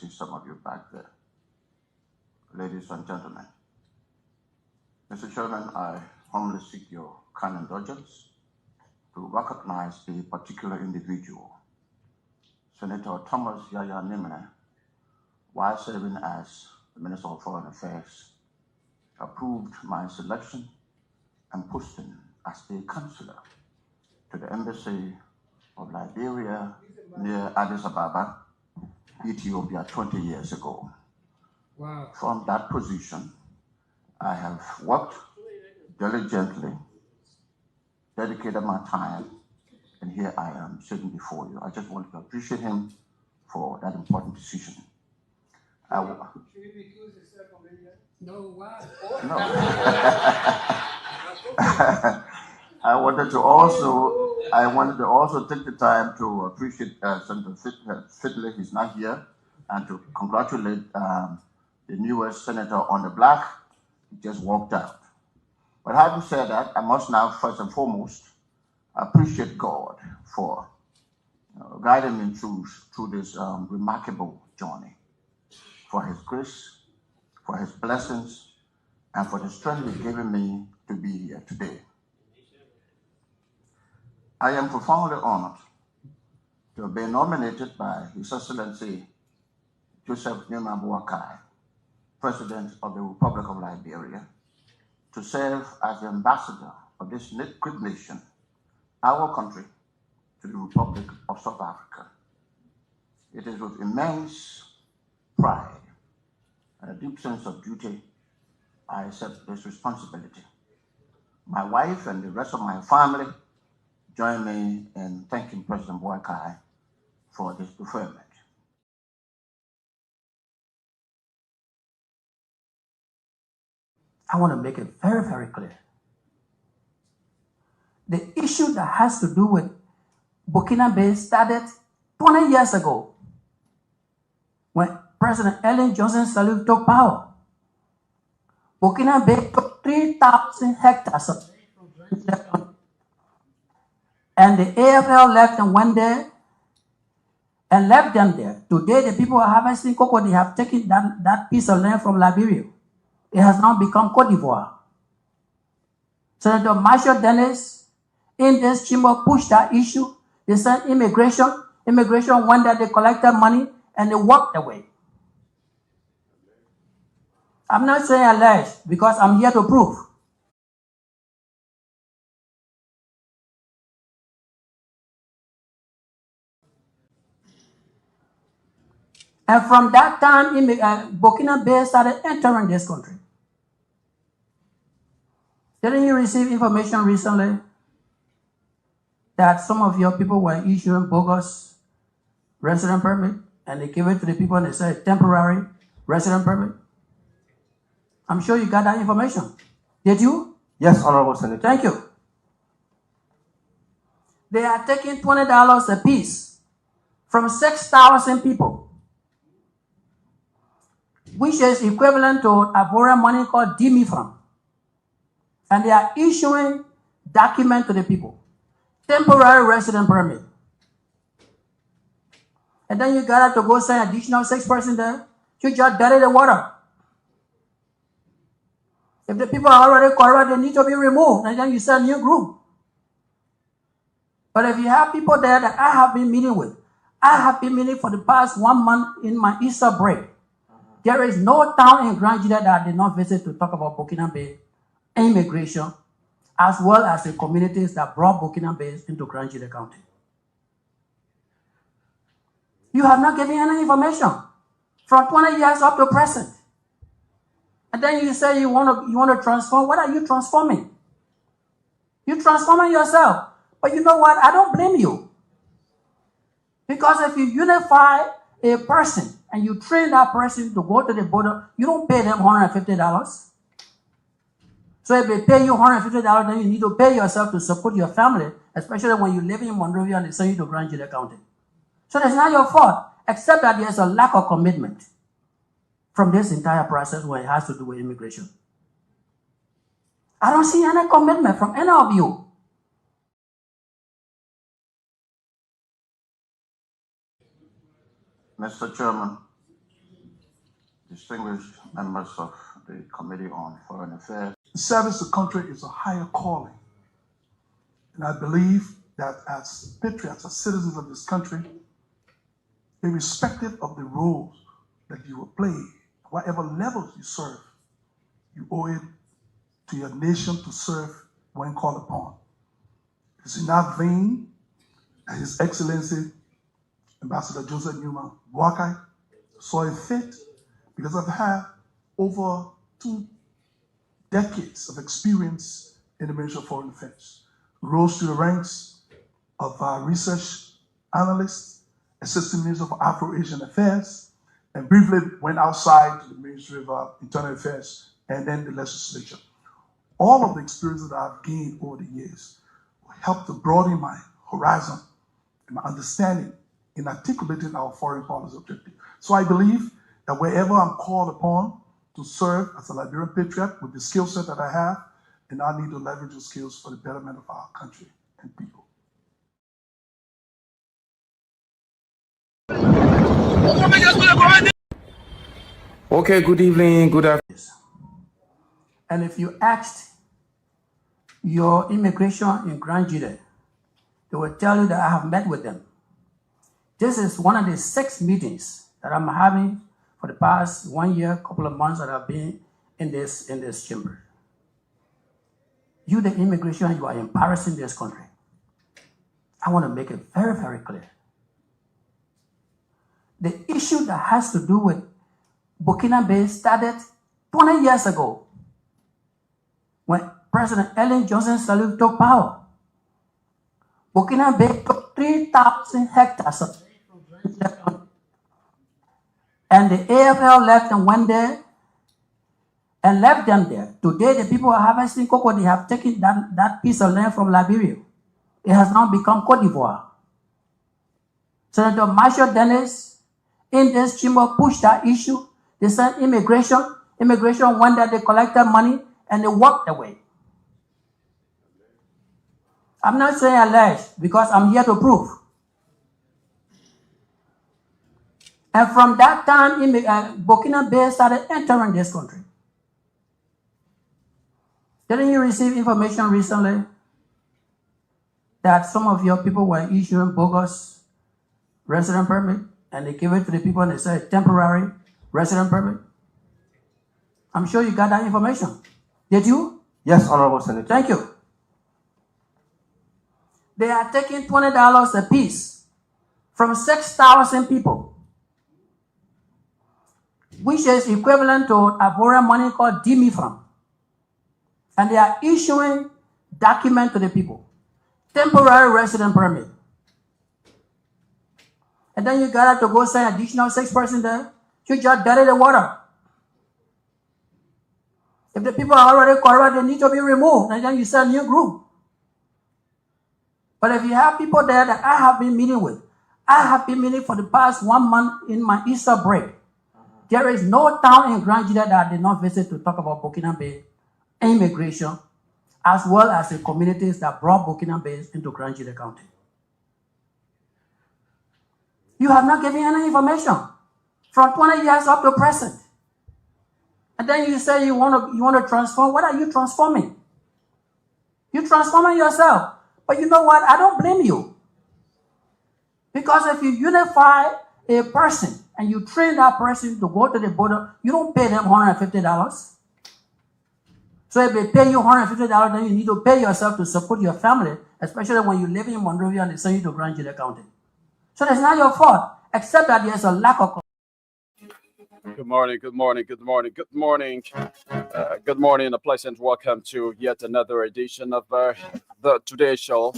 see some of you back there. Ladies and gentlemen, Mr. Chairman, I humbly seek your kind indulgence to recognize a particular individual, Senator Thomas Yaya Nimene, while serving as the Minister of Foreign Affairs, approved my selection and posting as a counselor to the Embassy of Liberia near Addis Ababa, Ethiopia 20 years ago. Wow. From that position, I have worked diligently, dedicated my time, and here I am sitting before you. I just want to appreciate him for that important decision. Should we recuse yourself from it? No, why? No. I wanted to also take the time to appreciate Senator Fiddler. He's not here, and to congratulate the newest senator on the block. He just walked out. But having said that, I must now first and foremost appreciate God for guiding me through this remarkable journey, for His grace, for His blessings, and for the strength He's given me to be here today. I am profoundly honored to have been nominated by His Excellency Joseph Nimba, President of the Republic of Liberia, to serve as the ambassador of this great nation, our country, to the Republic of South Africa. It is with immense pride and a deep sense of duty I accept this responsibility. My wife and the rest of my family join me in thanking President Boakai for this preferment. I want to make it very, very clear. The issue that has to do with Burkina Faso started 20 years ago when President Ellen Johnson Sirleaf took power. Burkina Faso took 3,000 hectares of land, and the AFL left and went there and left them there. Today, the people are harvesting cocoa. They have taken that piece of land from Liberia. It has now become Côte d'Ivoire. Senator Marshall Dennis in this chamber pushed that issue. They said immigration went there, they collected money, and they walked away. I'm not saying alleged because I'm here to prove. And from that time, Burkina Faso started entering this country. Didn't you receive information recently that some of your people were issuing bogus resident permit and they gave it to the people and they said temporary resident permit? I'm sure you got that information. Did you? Yes, Honorable Senator. Thank you. They are taking $20 a piece from 6,000 people, which is equivalent to a foreign money called DMIFRAM. And they are issuing document to the people, temporary resident permit. And then you got to go send additional 6% there. You just dirty the water. If the people are already corrupt, they need to be removed, and then you send a new group. But if you have people there that I have been meeting with, I have been meeting for the past 1 month in my Easter break. There is no town in Grand Juda that I did not visit to talk about Burkina Faso immigration, as well as the communities that brought Burkina Faso into Grand Juda County. You have not given any information from 20 years up to present. And then you say you want to transform. What are you transforming? You're transforming yourself. But you know what? I don't blame you. Because if you unify a person and you train that person to go to the border, you don't pay them $150. So if they pay you $150, then you need to pay yourself to support your family, especially when you live in Monrovia and they send you to Grand Juda County. So it's not your fault, except that there's a lack of commitment from this entire process when it has to do with immigration. I don't see any commitment from any of you. Mr. Chairman, distinguished members of the Committee on Foreign Affairs. Service to country is a higher calling. And I believe that as patriots, as citizens of this country, irrespective of the roles that you will play, whatever levels you serve, you owe it to your nation to serve when called upon. It's in that vein that His Excellency Ambassador Joseph Newman Boakai saw it fit, because I've had over 2 decades of experience in the Ministry of Foreign Affairs. Rose to the ranks of research analyst, assistant minister for Afro-Asian Affairs, and briefly went outside to the Ministry of Internal Affairs and then the legislature. All of the experience that I've gained over the years will help to broaden my horizon and my understanding in articulating our foreign policy objective. So I believe that wherever I'm called upon to serve as a Liberian patriot with the skill set that I have, and I need to leverage those skills for the betterment of our country and people. Okay, good evening, good afternoon. And if you asked your immigration in Grand Jude, they will tell you that I have met with them. This is one of the 6 meetings that I'm having for the past 1 year, couple of months that I've been in this chamber. You, the immigration, you are embarrassing this country. I want to make it very, very clear. The issue that has to do with Burkina Faso started 20 years ago when President Ellen Johnson Sirleaf took power. Burkina Faso took 3,000 hectares of land, and the AFL left and went there and left them there. Today, the people are harvesting cocoa. They have taken that piece of land from Liberia. It has now become Cote d'Ivoire. Senator Marshall Dennis in this chamber pushed that issue. They said immigration went there, they collected money, and they walked away. I'm not saying alleged because I'm here to prove. And from that time, Burkina Faso started entering this country. Didn't you receive information recently that some of your people were issuing bogus resident permit and they give it to the people and they say temporary resident permit? I'm sure you got that information. Did you? Yes, Honorable Senator. Thank you. They are taking $20 a piece from 6,000 people, which is equivalent to a foreign money called DMIFRAM. And they are issuing document to the people, temporary resident permit. And then you got to go send additional 6 person there. You just dirty the water. If the people are already corrupt, they need to be removed. And then you send new group. But if you have people there that I have been meeting with, I have been meeting for the past 1 month in my Easter break. There is no town in Grand Jude that I did not visit to talk about Burkina Faso immigration, as well as the communities that brought Burkina Faso into Grand Jude County. You have not given any information from 20 years up to present. And then you say you want to transform. What are you transforming? You're transforming yourself. But you know what? I don't blame you. Because if you unify a person and you train that person to go to the border, you don't pay them $150. So if they pay you $150, then you need to pay yourself to support your family, especially when you live in Monrovia and they send you to Grand Jude County. So that's not your fault, except that there's a lack of. Good morning, good morning, good morning, good morning. Good morning and a pleasant welcome to yet another edition of the Today Show.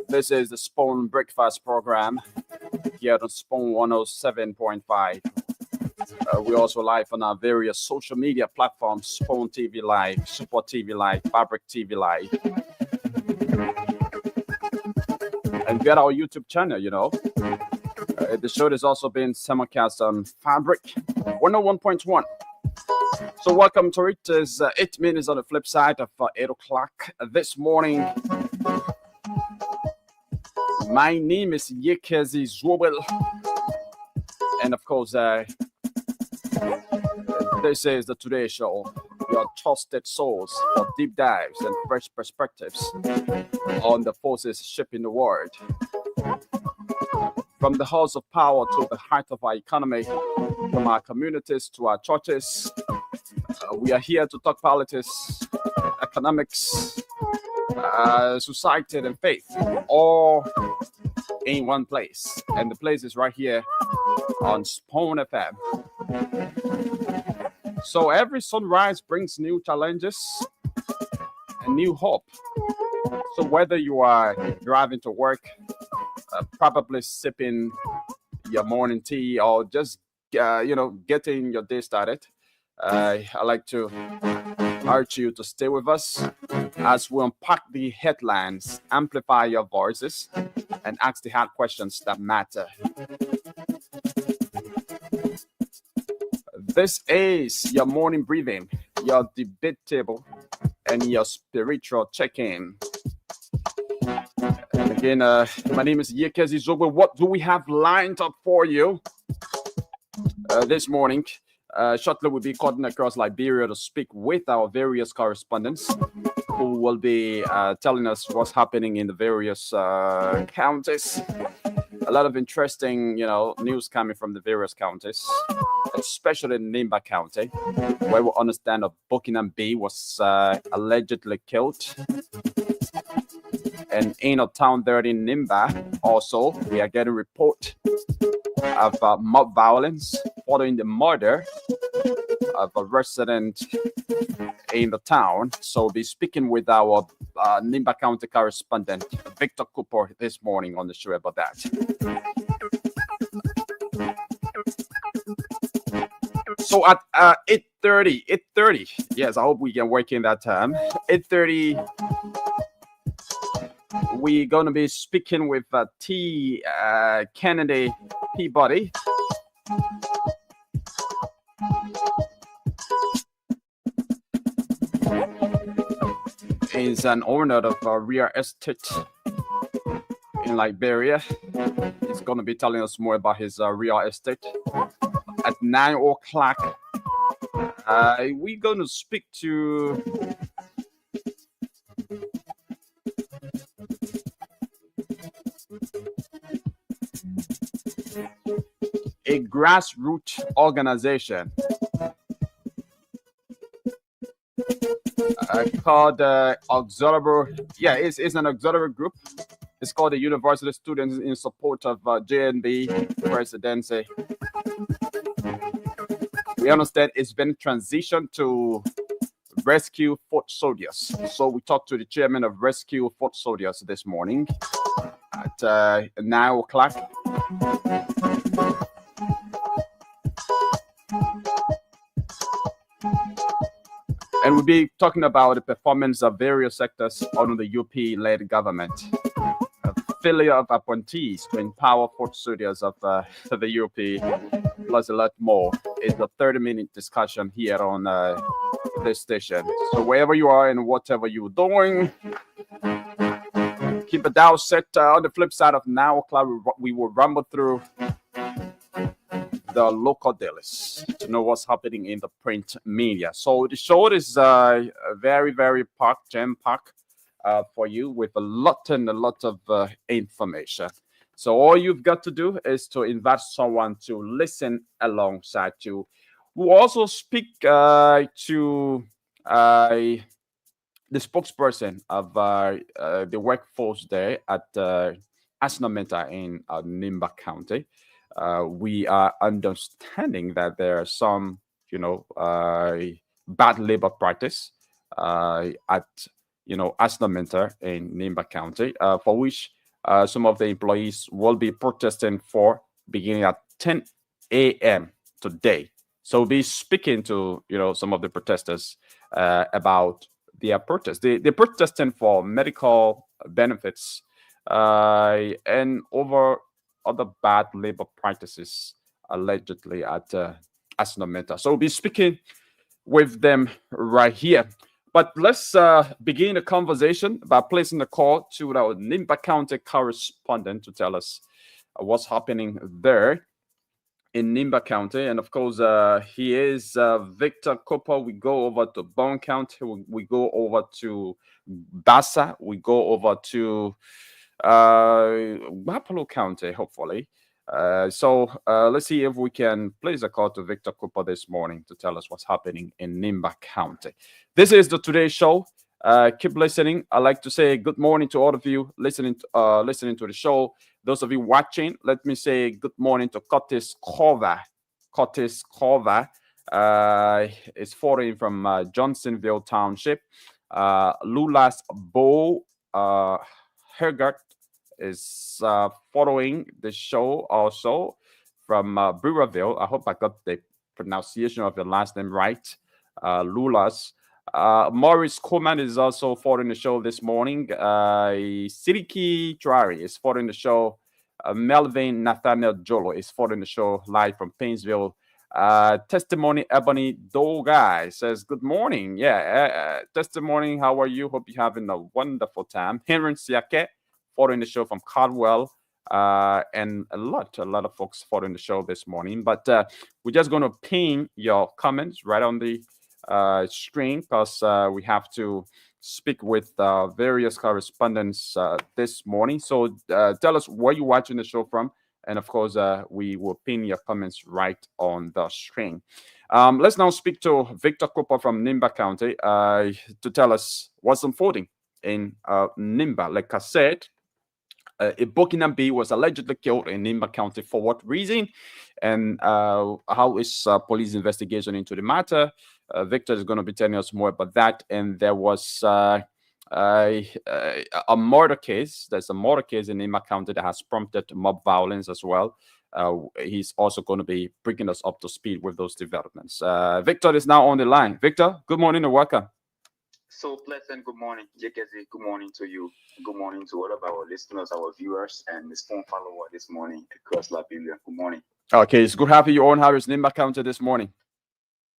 This is the Spoon Breakfast program here on Spoon 107.5. We're also live on our various social media platforms, Spoon TV Live, Support TV Live, Fabric TV Live. And we got our YouTube channel, you know. The show has also been simulcast on Fabric 101.1. So welcome to it. It's 8 minutes on the flip side of 8 o'clock this morning. My name is Yekezi Zwobel. And of course, This is the Today Show, your trusted source for deep dives and fresh perspectives on the forces shaping the world. From the halls of power to the heart of our economy, from our communities to our churches, we are here to talk politics, economics, society, and faith, all in one place. And the place is right here on Spawn FM. So every sunrise brings new challenges and new hope. So whether you are driving to work, probably sipping your morning tea, or just getting your day started, I like to urge you to stay with us as we unpack the headlines, amplify your voices, and ask the hard questions that matter. This is your morning briefing, your debate table, and your spiritual check-in. And again, my name is Yekezi Zobe. What do we have lined up for you this morning? Shortly, we'll be cutting across Liberia to speak with our various correspondents who will be telling us what's happening in the various counties. A lot of interesting, news coming from the various counties, especially in Nimba County, where we understand that Buckingham B was allegedly killed. And in a town there in Nimba, also, we are getting report of mob violence following the murder of a resident in the town. So we'll be speaking with our Nimba County correspondent, Victor Cooper, this morning on the show about that. So at 8:30, yes, I hope we can work in that time. 8:30, we're going to be speaking with T. Kennedy Peabody. He's an owner of a real estate in Liberia. He's going to be telling us more about his real estate. At 9 o'clock, we're going to speak to a grassroots organization called Auxiliary. Yeah, it's an auxiliary group. It's called the University Students in Support of JNB Presidency. We understand it's been transitioned to Rescue Foot Soldiers. So we talked to the chairman of Rescue Foot Soldiers this morning at 9 o'clock. And we'll be talking about the performance of various sectors under the UP-led government. A failure of appointees to empower foot soldiers of the UP, plus a lot more. It's a 30-minute discussion here on this station. So wherever you are and whatever you're doing, keep a dial set. On the flip side of 9 o'clock, we will rumble through the local dailies to know what's happening in the print media. So the show is very, very jam-packed for you with a lot of information. So all you've got to do is to invite someone to listen alongside you. We'll also speak to the spokesperson of the workforce there at Asnomenta in Nimba County. We are understanding that there are some, bad labor practice at, Asnomenta in Nimba County, for which some of the employees will be protesting for beginning at 10 a.m. today. So we'll be speaking to, some of the protesters about their protest. They're protesting for medical benefits and over other bad labor practices allegedly at Asnomenta. So we'll be speaking with them right here. But let's begin the conversation by placing the call to our Nimba County correspondent to tell us what's happening there. in Nimba County. And of course, he is Victor Cooper. We go over to Bone County. We go over to Bassa. We go over to Wapello County, hopefully. So let's see if we can place a call to Victor Cooper this morning to tell us what's happening in Nimba County. This is the Today Show. Keep listening. I'd like to say good morning to all of you listening to the show. Those of you watching, let me say good morning to Curtis Corver. Curtis Corver is following from Johnsonville Township. Lula's Bo Hergert is following the show also from Brewerville. I hope I got the pronunciation of your last name right. Lula's. Maurice Coleman is also following the show this morning. Siriki Trari is following the show. Melvin Nathaniel Jolo is following the show live from Painesville. Testimony Ebony Dogai says, good morning. Yeah, Testimony, how are you? Hope you're having a wonderful time. Henry Siake following the show from Caldwell. And a lot of folks following the show this morning. But we're just going to pin your comments right on the screen because we have to speak with various correspondents this morning. So tell us where you're watching the show from, and of course we will pin your comments right on the screen. Let's now speak to Victor Cooper from Nimba County to tell us what's unfolding in Nimba. Like I said, Burkina B was allegedly killed in Nimba County. For what reason, and how is police investigation into the matter? Victor is going to be telling us more about that. And there was a murder case. There's a murder case in Nimba County that has prompted mob violence as well. He's also going to be bringing us up to speed with those developments. Victor is now on the line. Victor, good morning and welcome. So pleasant good morning, JKZ. Good morning to you. Good morning to all of our listeners, our viewers, and the phone follower this morning across Liberia. Good morning. Okay, it's good having you on. How is Nimba County this morning?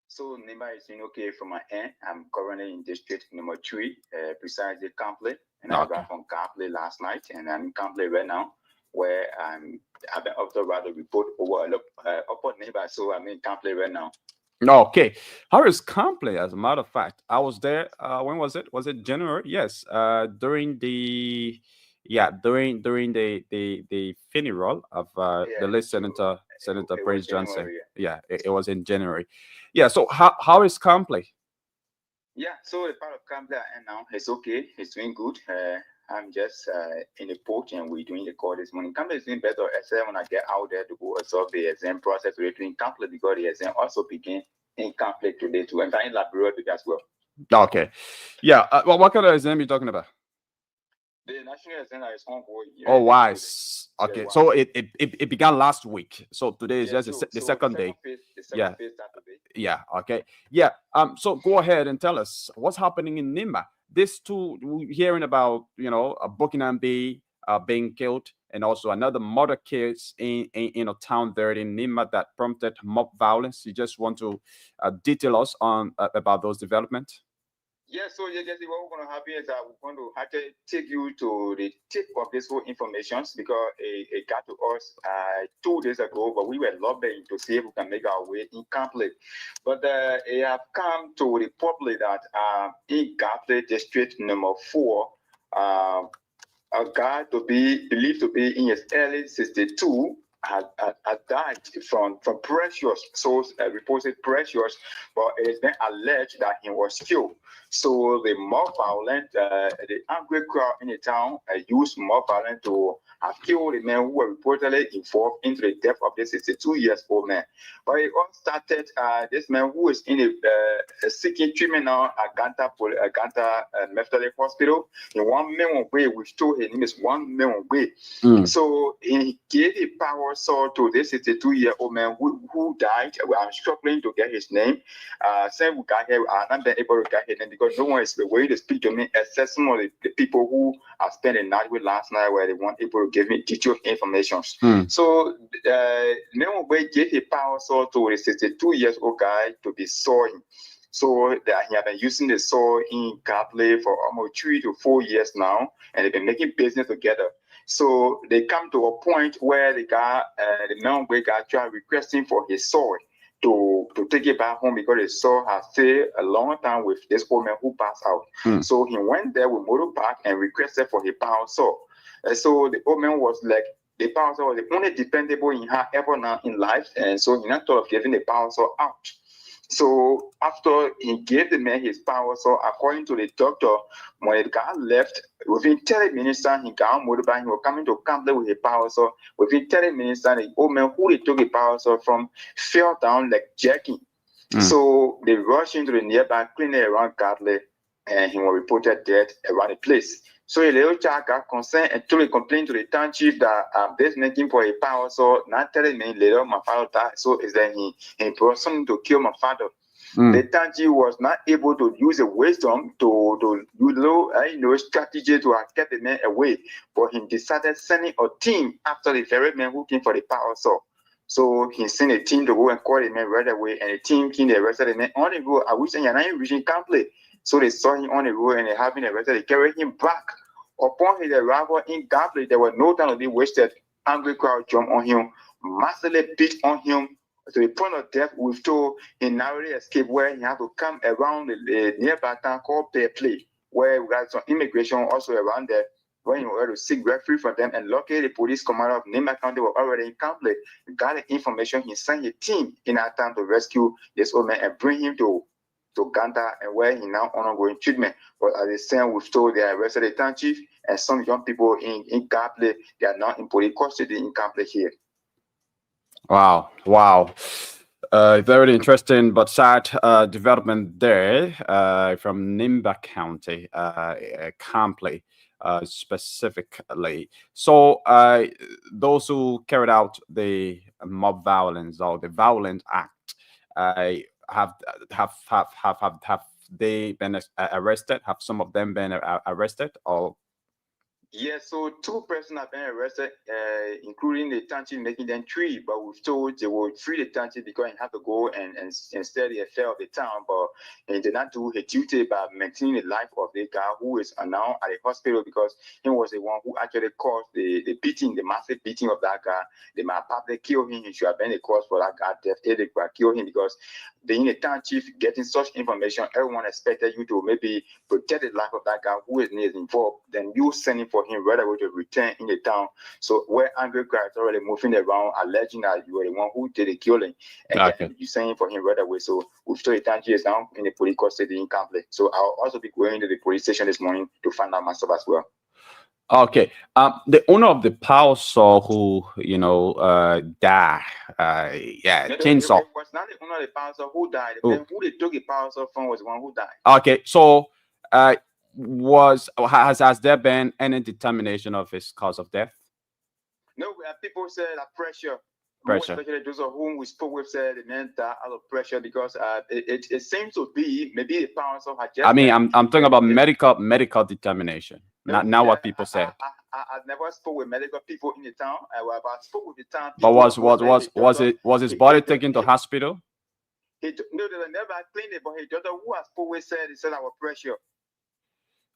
So Nimba is doing okay from my end. I'm currently in district number 3, precisely Campley, and I got from Campley last night, and I'm in Campley right now, where I've been up to rather report over upper Nimba, so I'm in Campley right now. Okay, how is Campley? As a matter of fact, I was there. When was it? Was it January? Yes. During the funeral of the late Senator Prince Johnson. Yeah, it was in January. Yeah. So how is Campley? Yeah. So the part of Campley and now it's okay. It's doing good. I'm just in the port and we're doing the call this morning. Campley is doing better. Except when I get out there to go observe the exam process, we're doing Campley because the exam also began in Campley today too, and in Liberia as well. Okay. Yeah. Well, what kind of exam are you talking about? The national exam is ongoing. Oh, wise. Okay. So it began last week. So today is just the second day. Yeah. Yeah. Okay. Yeah. So go ahead and tell us what's happening in Nimba. This too, we're hearing about, a Burkina B being killed, and also another murder case in a town there in Nimba that prompted mob violence. You just want to detail us on about those developments? Yeah, so what we're going to happen is that we're going to have to take you to the tip of this whole information because it got to us 2 days ago, but we were lobbying to see if we can make our way in Campley. But it have come to the public that in Campley district number 4, a guy believed to be in his early 62 had died from pressures. So reported pressures, but it's been alleged that he was killed. So the mob violence, the angry crowd in the town used mob violence to have killed the men who were reportedly involved into the death of this 62-year-old man. But it all started, this man who is in a seeking treatment now at Ganta Methodist Hospital in 1 million way, which told his name is 1 million way. So he gave a power soul to this 62-year-old man who died. I'm struggling to get his name. Since we got here, I'm not been able to get his name because no one is ready to speak to me except some of the people who I spent the night with last night where they weren't able to give me detailed information. So Leon Way gave a power soul to the 62-year-old guy to be sawing. So that he had been using the saw in Campley for almost 3 to 4 years now, and they've been making business together. So they come to a point where the man got requesting for his soul to take it back home because his soul has stayed a long time with this old man who passed out. So he went there with motor park and requested for his power saw. So the old man was like, the power saw was the only dependable in her ever now in life, and so he not thought of giving the power saw out. So after he gave the man his power saw, according to the doctor, when the guy left, within 30 minutes, he got on motorbike, he was coming to Camden with a power saw. Within 30 minutes, the old man who they took the power saw from fell down like jerking. So they rushed into the nearby clinic around Gatley, and he was reported dead around the place. So the little child got concerned and took a complaint to the town chief that this making for a power saw. Not 30 minutes later, my father died. So is that he brought something to kill my father. The town chief was not able to use the wisdom to strategy to get the man away, but he decided sending a team after the very man who came for the power saw. So he sent a team to go and call the man right away, and the team came to arrest the man on the road. I wish you're not reaching Campley. So they saw him on the road and they having arrested. They carried him back. Upon his arrival in Campley, there was no time to be wasted. Angry crowd jumped on him, massively beat on him to the point of death. We've told he narrowly escaped where he had to come around the nearby town called Bear Play, where we got some immigration also around there, when he was to seek refuge from them. And luckily, the police commander of Nimba County was already in Campley. Got the information. He sent a team in that time to rescue this old man and bring him to Uganda, and where he now undergoing treatment. But at the same, we've told they arrested the town chief and some young people in Campley. They are now in police custody in Campley here. Wow. Very interesting but sad development there from Nimba County, Campley specifically. So those who carried out the mob violence or the violent act, have they been arrested? Have some of them been arrested? Or yes, so 2 persons have been arrested, including the township, making them 3. But we've told they will free the township because he had to go and study the affair of the town. But he did not do his duty by maintaining the life of the guy who is now at the hospital, because he was the one who actually caused the beating, the massive beating of that guy. They might probably kill him. He should have been the cause for that guy death. They could kill him because being a town chief, getting such information, everyone expected you to maybe protect the life of that guy who is involved. Then you send him for him right away to return in the town. So where angry crowds already moving around, alleging that you were the one who did the killing, and you send him for him right away. So we've told the town chief is now in the police custody in Campley. So I'll also be going to the police station this morning to find out myself as well. Okay. The owner of the power saw who, died. Chainsaw. It was not the owner of the power saw who died. Who they took the power saw from was the one who died. Okay. So, has there been any determination of his cause of death? No, people said that pressure. Pressure. Especially those of whom we spoke with said the man died out of pressure because it seems to be maybe the power saw had just. I mean, I'm talking about medical determination. Not what people say. I've never spoke with medical people in the town. I spoke with the town. But was his body taken to hospital? No, they never cleaned it. But his daughter, who I spoke with, said our pressure.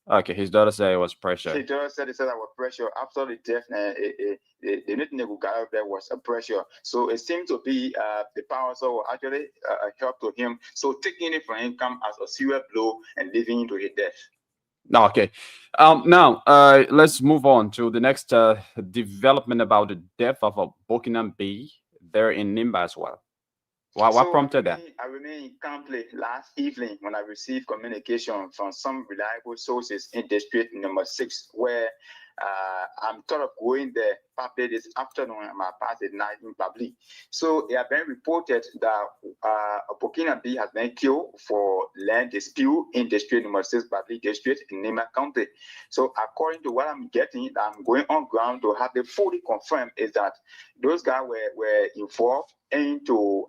Okay, his daughter said it was pressure. His daughter said our pressure after the death. The nothing that got out there was a pressure. So it seems to be the power saw actually help to him. So taking it from him come as a serious blow and leaving him to his death. Okay. Now, let's move on to the next development about the death of a Buckingham Bee there in Nimba as well. What prompted that? I remained in Campley last evening when I received communication from some reliable sources in district number 6, where I'm thought of going there probably this afternoon and my past at night in public. So it has been reported that a Buckingham Bee has been killed for land dispute in district number 6 public district in Nimba County. So according to what I'm getting, I'm going on ground to have it fully confirmed is that those guys were involved into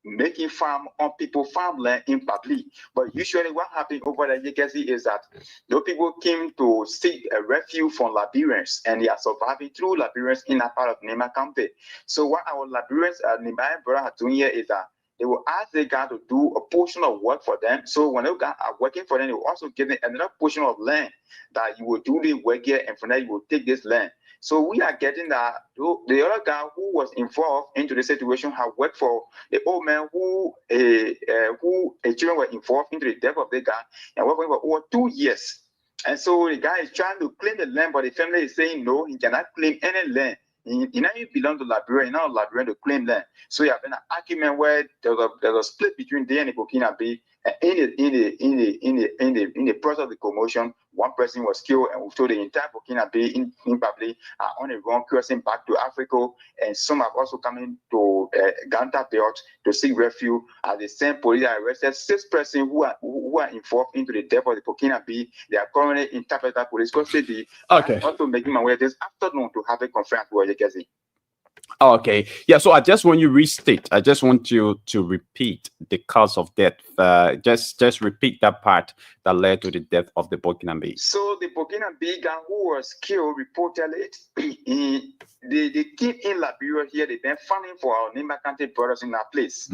making farm on people farmland in public. But usually what happened over there, you can see, is that those people came to seek a refuge from Liberians, and they are surviving through Liberians in that part of Nimba County. So what our Liberians, Nimba brother are doing here is that they will ask the guy to do a portion of work for them. So when the guys are working for them, they will also give them another portion of land that you will do the work here, and from there you will take this land. So we are getting that the other guy who was involved into the situation had worked for the old man who children were involved into the death of the guy and worked for over 2 years. And so the guy is trying to claim the land, but the family is saying no, he cannot claim any land. He now belong to Liberia, not Liberia to claim land. So you have been an argument where there's a split between they and the Burkina Faso. In the process of the commotion, one person was killed, and so the entire Burkina Faso in public are on a run crossing back to Africa, and some have also come into Ganta Belt to seek refuge. At the same police arrested 6 persons who are involved into the death of the Burkina Faso. They are currently in Tapeta Police Custody. Okay. I'm also making my way this afternoon to have a conference with Yekezi. Okay. Yeah. So I just want you restate. I just want you to repeat the cause of death. Just repeat that part that led to the death of the Burkina Faso. So the Burkina Faso guy who was killed reportedly, they came in Liberia here. They've been farming for our Nimba County brothers in that place.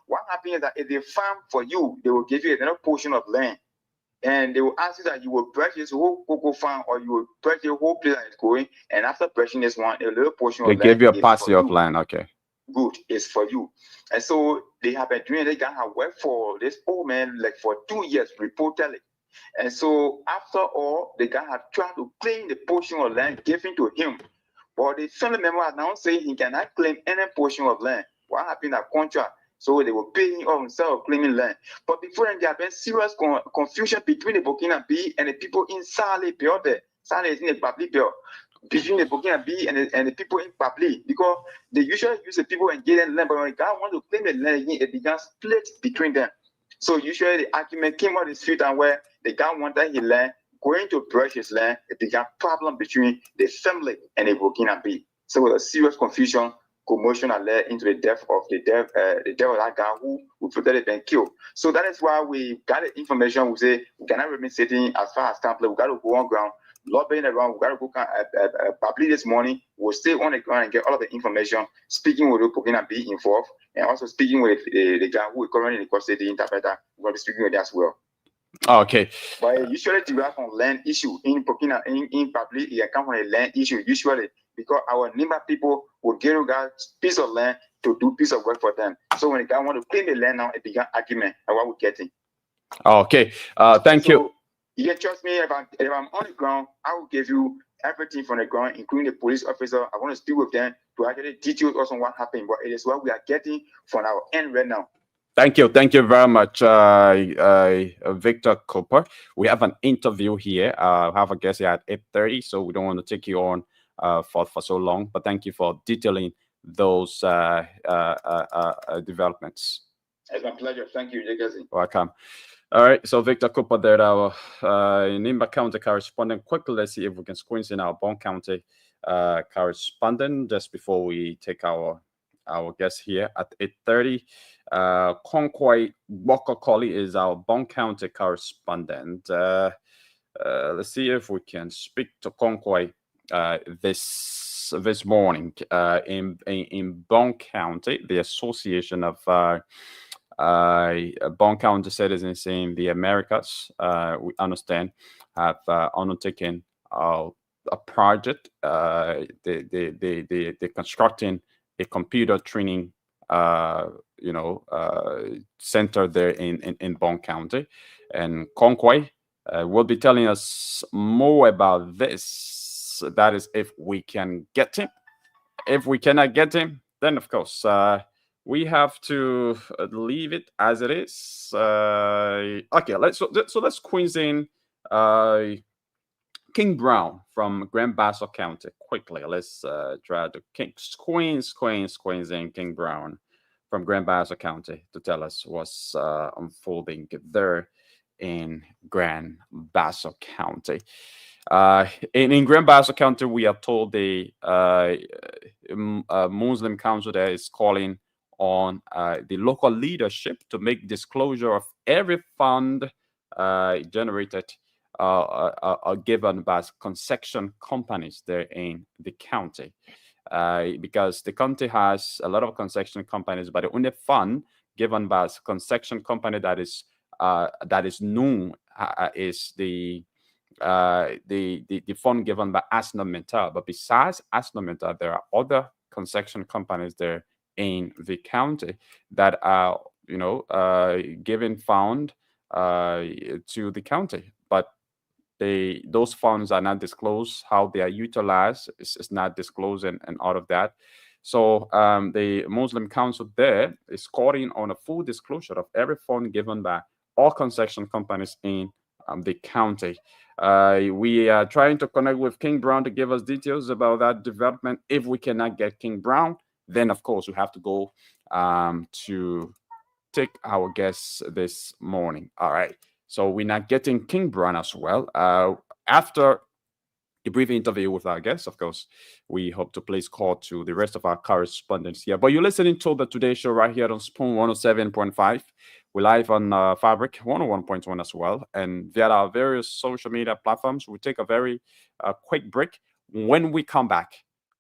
What happened is that if they farm for you, they will give you another portion of land. And they will ask you that you will purchase the whole cocoa farm, or you will purchase the whole place that is going. And after purchasing this one, a little portion of land. They give you a parcel of land. Okay. Good, it's for you. And so they have been doing, they can have worked for this old man like for 2 years reportedly. And so after all, the guy have tried to claim the portion of land given to him. But the family member are now saying he cannot claim any portion of land. What happened at contract? So they were paying off instead of claiming land. But before then, there have been serious confusion between the Burkina Faso and the people in Sale Belt. Sale is in the public belt. Between the Burkina Faso and the people in public, because they usually use the people and get them land, but when the guy want to claim the land, it began split between them. So usually the argument came out this few times where the guy wanted his land, going to brush his land, it began problem between the family and the Burkina Faso. So there was a serious confusion. Commotion that led into the death of the death of that guy who reportedly been killed. So that is why we got the information. We say we cannot remain sitting as far as template. We got to go on ground, lobbying around. We got to go public this morning. We'll stay on the ground and get all of the information. Speaking with the Burkina Faso involved, and also speaking with the guy who is currently in the custody interpreter. We're going to be speaking with that as well. Okay. But usually derive from land issue in Burkina in public. It comes from a land issue usually, because our Nimba people will give you guys piece of land to do piece of work for them. So when the guy want to claim the land now, it began argument and what we're getting. Okay. Thank you. You can trust me. If I'm on the ground, I will give you everything from the ground, including the police officer. I want to speak with them to actually detail also what happened. But it is what we are getting from our end right now. Thank you. Thank you very much, Victor Cooper. We have an interview here. I have a guest here at 8:30, so we don't want to take you on for so long. But thank you for detailing those developments. It's my pleasure. Thank you, Jagazi. Welcome. All right. So Victor Cooper there, our Nimba County correspondent. Quickly, let's see if we can squeeze in our Bon County correspondent just before we take our guest here at 8:30. Conquai Walker-Colley is our Bon County correspondent. Let's see if we can speak to Conquai this morning. In Bon County, the Association of Bon County Citizens in the Americas, we understand, have undertaken a project. They're constructing a computer training center there in Bon County, and Conquai will be telling us more about this. That is, if we can get him. If we cannot get him, then of course we have to leave it as it is. Okay, let's squeeze in King Brown from Grand Bassa County quickly. Let's try to squeeze in King Brown from Grand Bassa County to tell us what's unfolding there in Grand Bassa County. In Grand Bassa County, we are told the Muslim Council there is calling on the local leadership to make disclosure of every fund generated are given by concession companies there in the county, because the county has a lot of concession companies, but the only fund given by a construction company that is known is the fund given by Governmental. But besides Governmental, there are other construction companies there in the county that are, giving fund to the county, but those funds are not disclosed. How they are utilized is not disclosed, and all of that. So the Muslim Council there is calling on a full disclosure of every fund given by all construction companies in the county. We are trying to connect with King Brown to give us details about that development. If we cannot get King Brown, then of course we have to go to take our guests this morning. All right. So we're not getting King Brown as well. After a brief interview with our guests, of course, we hope to place call to the rest of our correspondents here. But you're listening to the Today Show right here on Spoon 107.5. We're live on Fabric 101.1 as well. And via our various social media platforms, we take a very quick break. When we come back,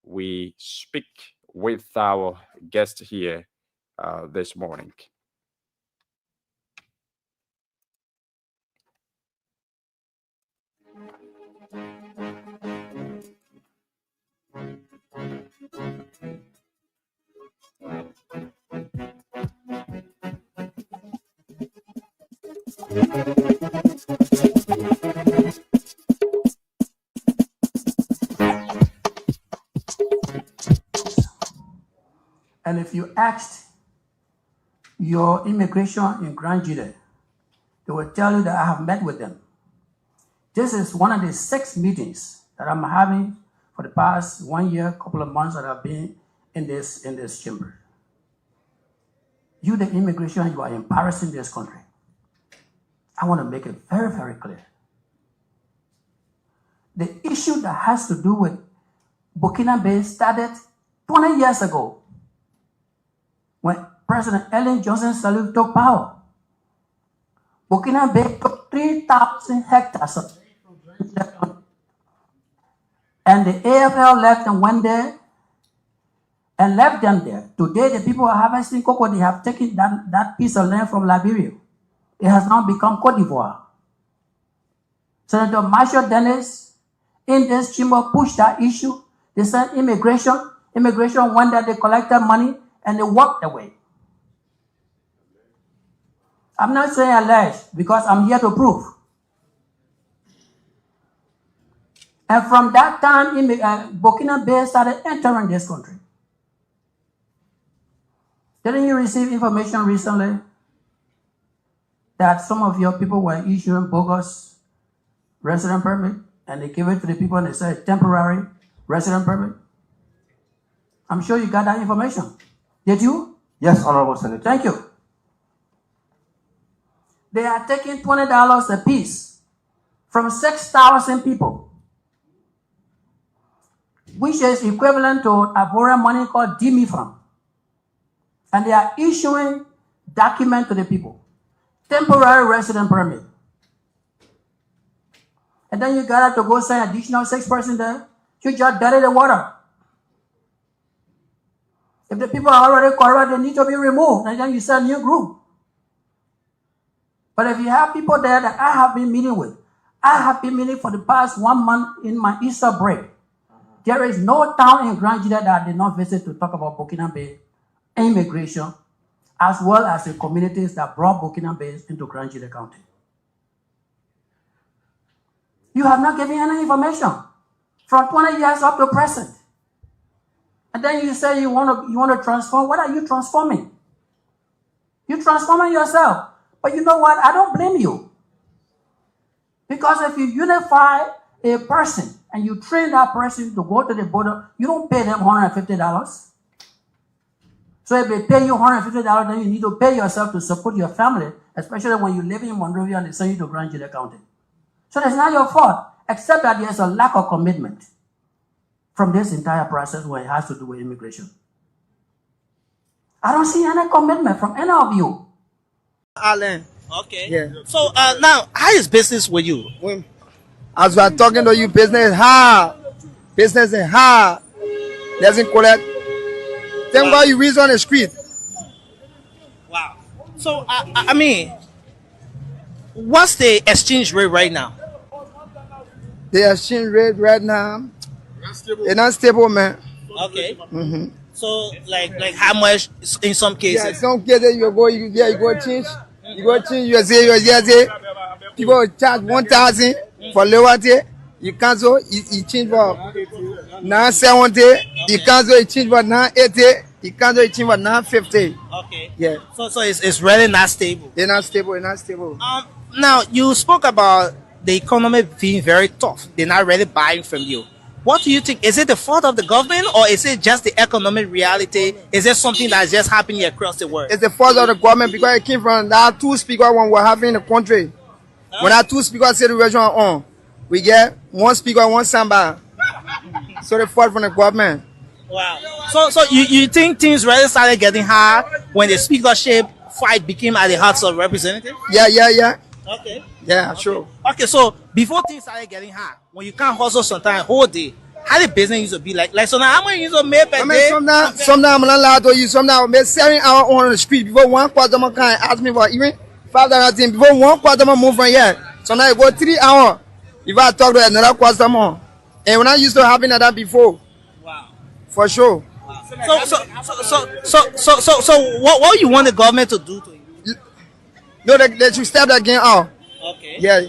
we speak with our guest here this morning. And if you asked your immigration in Grand Jude, they will tell you that I have met with them. This is one of the 6 meetings that I'm having for the past 1 year, couple of months that I've been in this chamber. You, the immigration, you are embarrassing this country. I want to make it very, very clear. The issue that has to do with Burkina Faso started 20 years ago when President Ellen Johnson Sirleaf took power. Burkina Faso took 3,000 hectares of land, and the AFL left and went there and left them there. Today, the people are harvesting cocoa. They have taken that piece of land from Liberia. It has now become Cote d'Ivoire. Senator Marshall Dennis in this chamber pushed that issue. They said immigration went there, they collected money, and they walked away. I'm not saying alleged because I'm here to prove. And from that time, Burkina Faso started entering this country. Didn't you receive information recently that some of your people were issuing bogus resident permit and they gave it to the people and they said temporary resident permit? I'm sure you got that information. Did you? Yes, Honorable Senator. Thank you. They are taking $20 a piece from 6,000 people, which is equivalent to a foreign money called DMIFAM. And they are issuing document to the people, temporary resident permit. And then you got to go send additional 6% there. You just dirty the water. If the people are already corrupt, they need to be removed. And then you send a new group. But if you have people there that I have been meeting with, I have been meeting for the past 1 month in my Easter break. There is no town in Grand Jude that I did not visit to talk about Burkina Faso immigration, as well as the communities that brought Burkina Faso into Grand Jude County. You have not given any information from 20 years up to present. And then you say you want to transform. What are you transforming? You're transforming yourself. But you know what? I don't blame you. Because if you unify a person and you train that person to go to the border, you don't pay them $150. So if they pay you $150, then you need to pay yourself to support your family, especially when you live in Monrovia and they send you to Grand Jude County. So that's not your fault, except that there's a lack of commitment from this entire process when it has to do with immigration. I don't see any commitment from any of you. Alan. Okay. Yeah. So now, how is business with you? As we are talking to you, business is hard. Business is hard. Doesn't collect. Thank God you reach on the street. Wow. So I mean, what's the exchange rate right now? The exchange rate right now, it's not stable, man. Okay. So like how much in some Yeah, cases? some cases you go change. You go change USA. People charge 1,000 for loyalty. You cancel, you change for 970. You cancel, you change for 980. You cancel, you change for 950. Okay. Yeah, So it's really not stable. it's not stable. It's not stable. Now you spoke about the economy being very tough. They're not really buying from you. What do you think? Is it the fault of the government or is it just the economic reality? Is it something that's just happening across the world? It's the fault of the government because it came from that two speakers when we're having in the country. When that two speakers situation on, we get one speaker, one samba. So the fault from the government. Wow. So you think things really started getting hard when the speakership fight became at the House of Representatives? Yeah. Okay. Yeah, sure. Okay, so before things started getting hard, when you can't hustle sometimes whole day, how the business used to be like so now how many used to make per I mean, day? sometimes I'm not allowed to use. Sometimes I make 7 hours on the street before one customer can ask me for even $5 before one customer move from here. Sometimes I go 3 hours if I talk to another customer. And when I used to having that before, Wow. for sure. So what you want the government to do to you? No, they should step that game out. Okay. Yeah,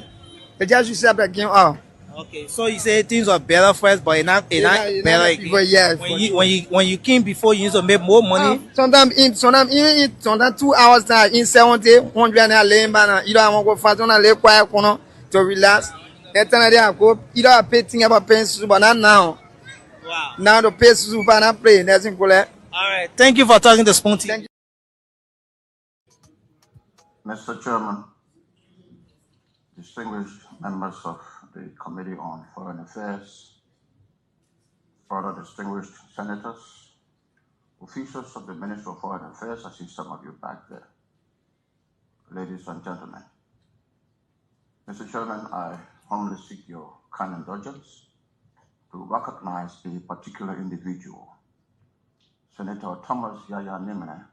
they just should step that game out. Okay. So you say things are better first, but it's not better again. But yeah, When you came before, you used to make more money. sometimes 2 hours time in 70, 100 and laying back. You don't want to go fast on a lay quiet corner to relax. That time I go, you don't pay thing about paying super, not now. Wow. Now the pay super not play. That's in cool. All right. Thank you for talking to Spoon TV. Thank you. Mr. Chairman, distinguished members of the Committee on Foreign Affairs, further distinguished senators, officials of the Ministry of Foreign Affairs, I see some of you back there, ladies and gentlemen. Mr. Chairman, I humbly seek your kind indulgence to recognize a particular individual, Senator Thomas Yaya Nimene,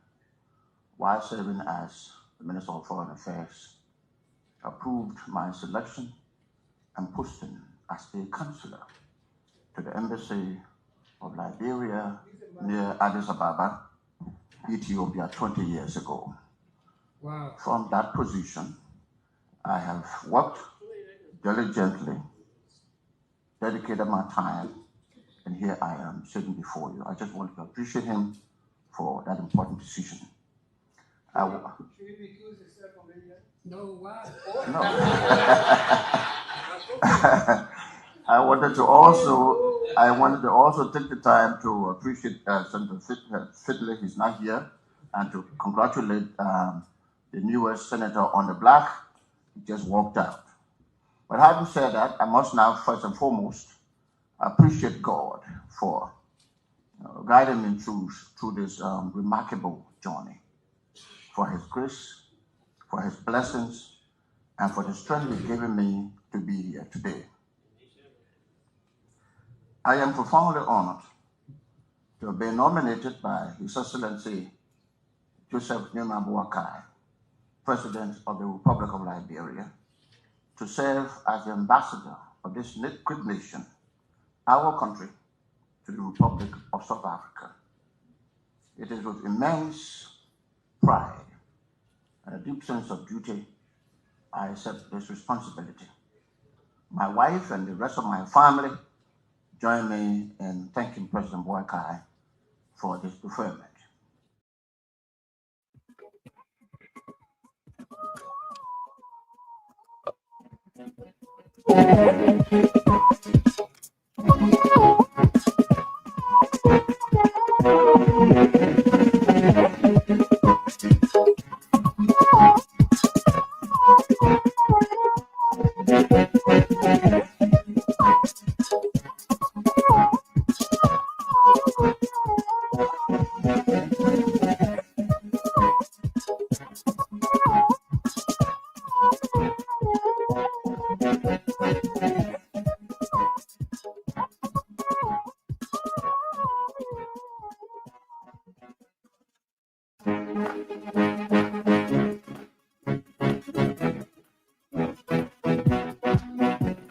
while serving as the Minister of Foreign Affairs, approved my selection and posting as a counselor to the Embassy of Liberia near Addis Ababa, Ethiopia 20 years ago. Wow. From that position, I have worked diligently, dedicated my time, and here I am sitting before you. I just want to appreciate him for that important decision. No, why? No. I wanted to also take the time to appreciate Senator Fiddler. He's not here, and to congratulate the newest senator on the block. He just walked out. But having said that, I must now first and foremost appreciate God for guiding me through this remarkable journey, for His grace, for His blessings, and for the strength He's given me to be here today. I am profoundly honored to have been nominated by His Excellency Joseph Nimba, President of the Republic of Liberia, to serve as the ambassador of this great nation, our country, to the Republic of South Africa. It is with immense pride and a deep sense of duty I accept this responsibility. My wife and the rest of my family join me in thanking President Boakai for this preferment.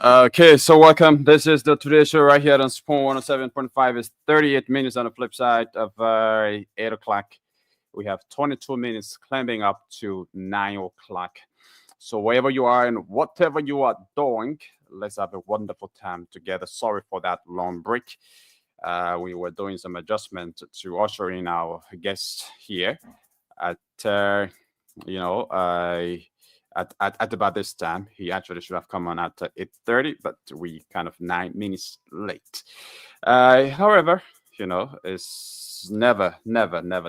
Okay, so welcome. This is the Today Show right here on Spawn 107.5. It's 38 minutes on the flip side of 8 o'clock. We have 22 minutes climbing up to 9 o'clock. So wherever you are and whatever you are doing, let's have a wonderful time together. Sorry for that long break. We were doing some adjustment to usher in our guest here at, at about this time. He actually should have come on at 8:30, but we kind of 9 minutes late. However, it's never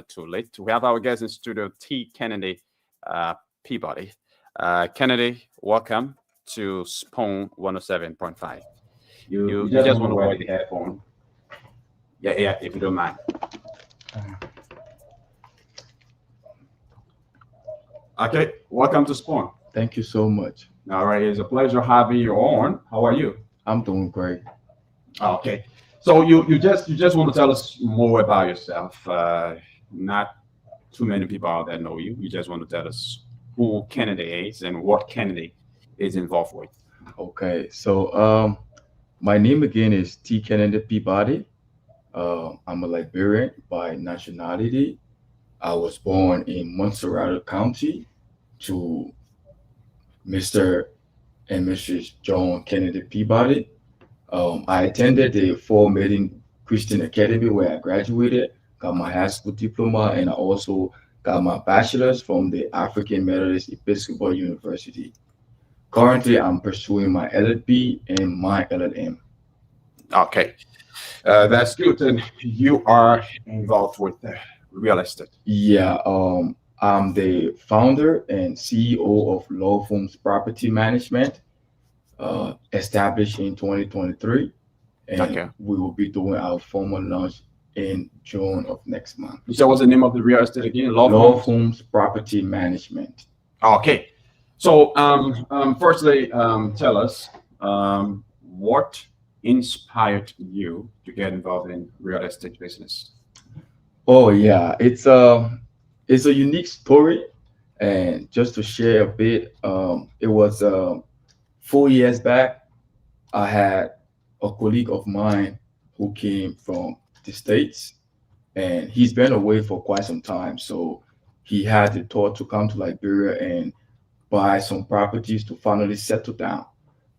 too late. We have our guest in studio, T. Kennedy Peabody. Kennedy, welcome to Spawn 107.5. You just want to wear the headphone. Yeah, if you don't mind. Okay, welcome to Spawn. Thank you so much. All right, it's a pleasure having you on. How are you? I'm doing great. Okay, so you just want to tell us more about yourself. Not too many people out there know you. You just want to tell us who Kennedy is and what Kennedy is involved with. Okay, so my name again is T. Kennedy Peabody. I'm a Liberian by nationality. I was born in Montserrat County to Mr. and Mrs. John Kennedy Peabody. I attended the Fort Meeting Christian Academy where I graduated, got my high school diploma, and I also got my bachelor's from the African Methodist Episcopal University. Currently, I'm pursuing my LLB and my LLM. Okay, that's good. And you are involved with real estate. Yeah, I'm the founder and CEO of Law Firms Property Management, established in 2023, and we will be doing our formal launch in June of next month. So what's the name of the real estate again? Law Firms Property Management. Okay, so firstly, tell us what inspired you to get involved in real estate business? Oh yeah, it's a unique story, and just to share a bit, it was 4 years back. I had a colleague of mine who came from the States, and he's been away for quite some time. So he had the thought to come to Liberia and buy some properties to finally settle down.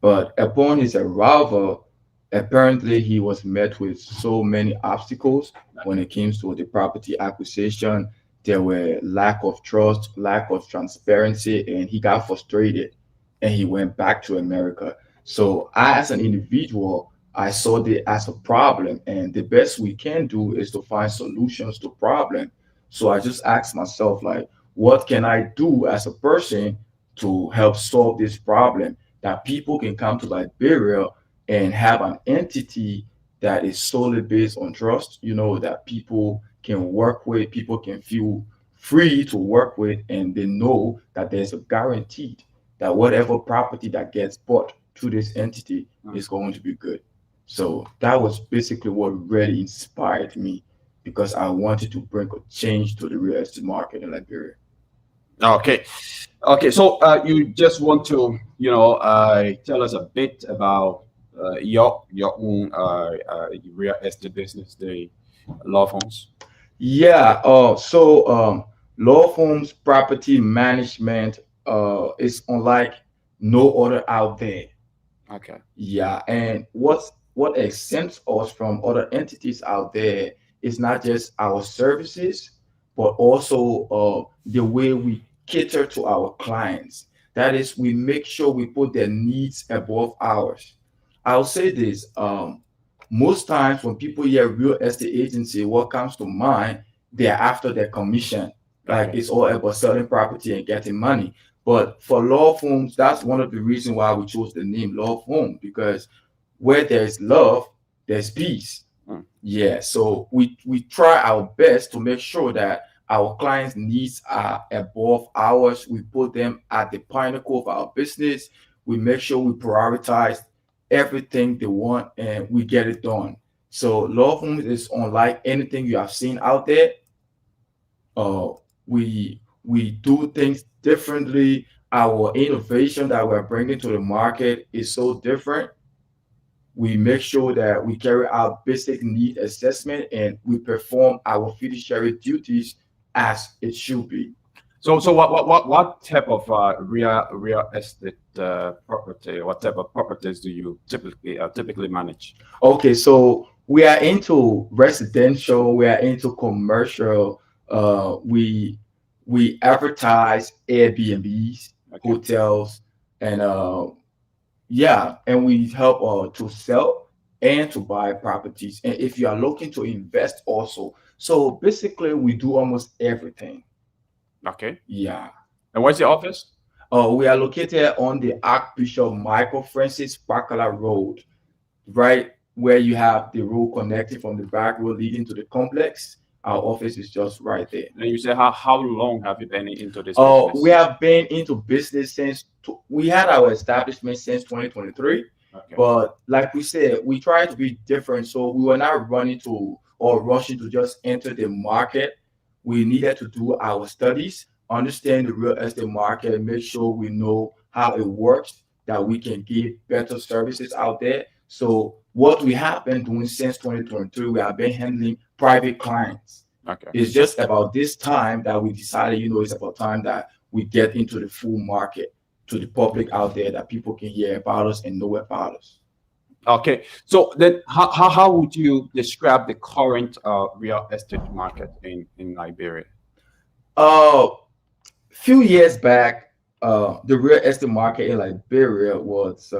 But upon his arrival, apparently he was met with so many obstacles when it came to the property acquisition. There were lack of trust, lack of transparency, and he got frustrated and he went back to America. So I, as an individual, I saw it as a problem, and the best we can do is to find solutions to problem. So I just asked myself, like, what can I do as a person to help solve this problem, that people can come to Liberia and have an entity that is solely based on trust, that people can work with, people can feel free to work with, and they know that there's a guarantee that whatever property that gets bought through this entity is going to be good. So that was basically what really inspired me, because I wanted to bring a change to the real estate market in Liberia. Okay. So you just want to, tell us a bit about your own real estate business, the law firms. Yeah. So law firms property management is unlike no other out there. Okay. Yeah, and what exempts us from other entities out there is not just our services, but also the way we cater to our clients. That is, we make sure we put their needs above ours. I'll say this, most times when people hear real estate agency, what comes to mind, they're after their commission. Like, it's all about selling property and getting money. But for law firms, that's one of the reasons why we chose the name law firm, because where there's love, there's peace. Yeah, so we try our best to make sure that our clients' needs are above ours. We put them at the pinnacle of our business. We make sure we prioritize everything they want and we get it done. So law firms is unlike anything you have seen out there. We do things differently. our innovation that we're bringing to the market is so different. We make sure that we carry out basic need assessment and we perform our fiduciary duties as it should be. So what type of real estate property? What type of properties do you typically manage? Okay, so we are into residential, we are into commercial. We advertise Airbnbs, hotels, and yeah, and we help to sell and to buy properties. And if you are looking to invest also, so basically we do almost everything. Okay. Yeah. And where's the office? We are located on the Archbishop Michael Francis Bacala Road, right where you have the road connecting from the back road leading to the complex. Our office is just right there. And you say how long have you been into this business? business? We have been into business since we had our establishment since 2023. Okay. But like we said, we try to be different. So we were not running to or rushing to just enter the market. We needed to do our studies, understand the real estate market, make sure we know how it works, that we can give better services out there. So what we have been doing since 2023, we have been handling private clients. Okay. It's just about this time that we decided, it's about time that we get into the full market to the public out there, that people can hear about us and know about us. Okay, so then how would you describe the current real estate market in Liberia? Few years back, the real estate market in Liberia was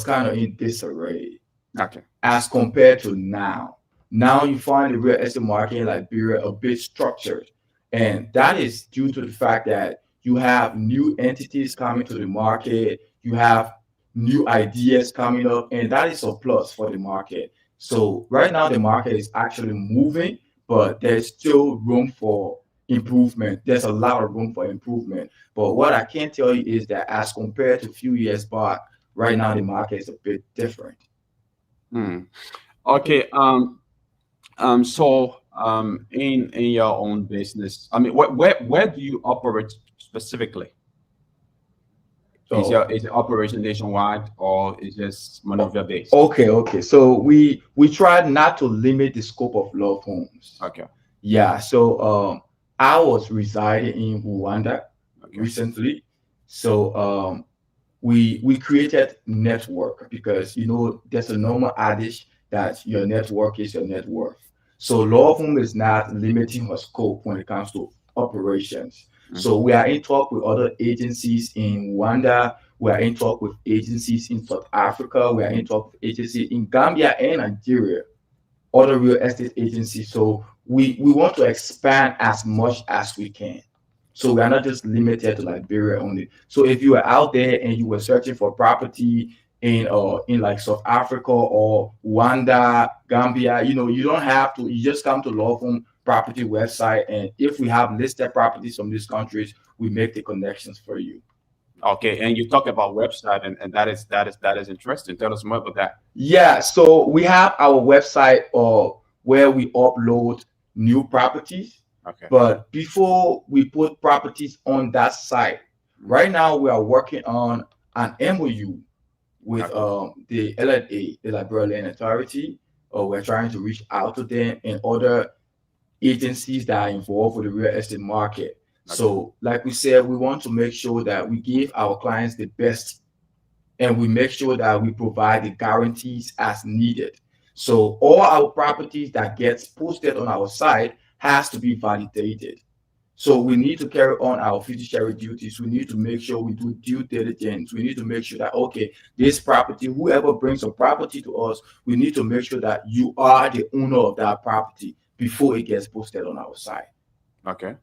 kind of in disarray. Okay. As compared to now. Now you find the real estate market in Liberia a bit structured, and that is due to the fact that you have new entities coming to the market, you have new ideas coming up, and that is a plus for the market. So right now the market is actually moving, but there's still room for improvement. There's a lot of room for improvement. But what I can tell you is that as compared to a few years back, right now the market is a bit different. Okay. So in your own business, I mean, where do you operate specifically? Is your operation nationwide or is just Monrovia based? Okay. So we try not to limit the scope of love homes. Okay. Yeah. So I was residing in Rwanda recently. So we created network because there's a normal adage that your network is your net worth. So love home is not limiting her scope when it comes to operations. So we are in talk with other agencies in Rwanda. We are in talk with agencies in South Africa. We are in talk with agencies in Gambia and Nigeria, other real estate agencies. So we want to expand as much as we can. So we are not just limited to Liberia only. So if you are out there and you were searching for property in like South Africa or Rwanda, Gambia, you don't have to. You just come to Love Home Property website, and if we have listed properties from these countries, we make the connections for you. Okay, and you talk about website, and that is interesting. Tell us more about that. Yeah, so we have our website where we upload new properties. Okay. But before we put properties on that site, right now we are working on an MOU with the LLA, the Liberia Land Authority. We're trying to reach out to them and other agencies that are involved with the real estate market. Okay. So like we said, we want to make sure that we give our clients the best, and we make sure that we provide the guarantees as needed. So all our properties that gets posted on our site has to be validated. So we need to carry on our fiduciary duties. We need to make sure we do due diligence. We need to make sure that, okay, this property, whoever brings a property to us, we need to make sure that you are the owner of that property before it gets posted on our site. Okay.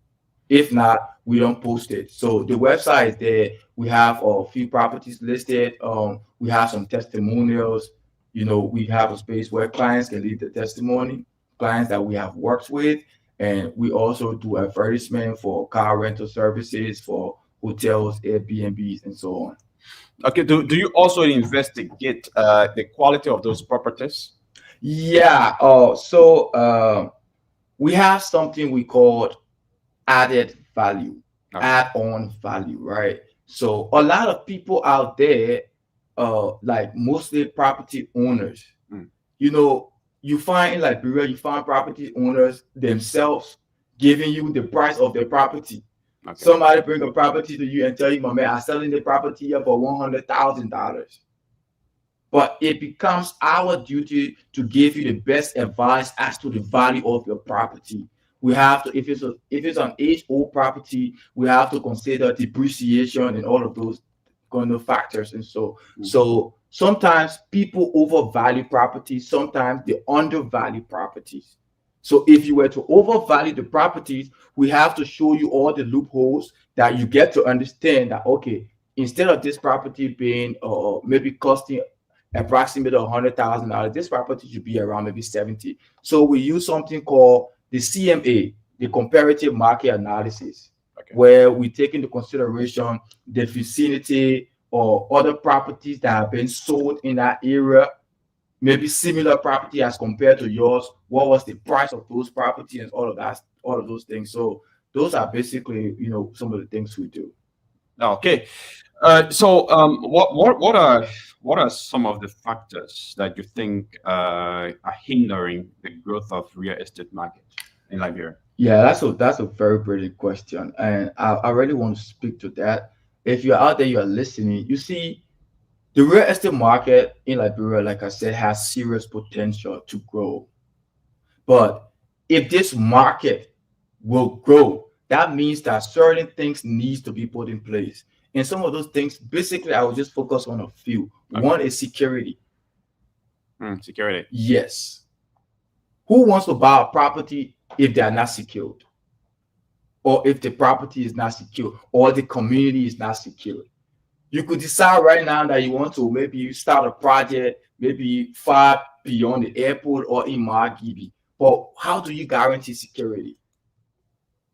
If not, we don't post it. So the website is there. We have a few properties listed. We have some testimonials. We have a space where clients can leave the testimony, clients that we have worked with. And we also do advertisement for car rental services, for hotels, Airbnbs, and so on. Okay. Do you also investigate the quality of those properties? Yeah. So we have something we call added value. add-on value, right? So a lot of people out there, like mostly property owners, you know, you find in Liberia, you find property owners themselves giving you the price of their property. Somebody bring a property to you and tell you, my man, I'm selling the property here for $100,000. But it becomes our duty to give you the best advice as to the value of your property. We have to, if it's an age-old property, we have to consider depreciation and all of those kind of factors. And so sometimes people overvalue properties, sometimes they undervalue properties. So if you were to overvalue the properties, we have to show you all the loopholes that you get to understand that, okay, instead of this property being maybe costing approximately $100,000, this property should be around maybe 70. So we use something called the CMA, the comparative market analysis, where we take into consideration the vicinity or other properties that have been sold in that area, maybe similar property as compared to yours. What was the price of those properties and all of that, all of those things. So those are basically, you know, some of the things we do. Okay. What are some of the factors that you think are hindering the growth of real estate market in Liberia? Yeah, that's a very brilliant question, and I really want to speak to that. If you're out there, you're listening, you see, the real estate market in Liberia, like I said, has serious potential to grow. But if this market will grow, that means that certain things needs to be put in place. And some of those things, basically, I will just focus on a few. One is security. Security. Yes. Who wants to buy a property if they are not secured? Or if the property is not secure, or the community is not secure? You could decide right now that you want to maybe start a project, maybe far beyond the airport or in Margibi. But how do you guarantee security?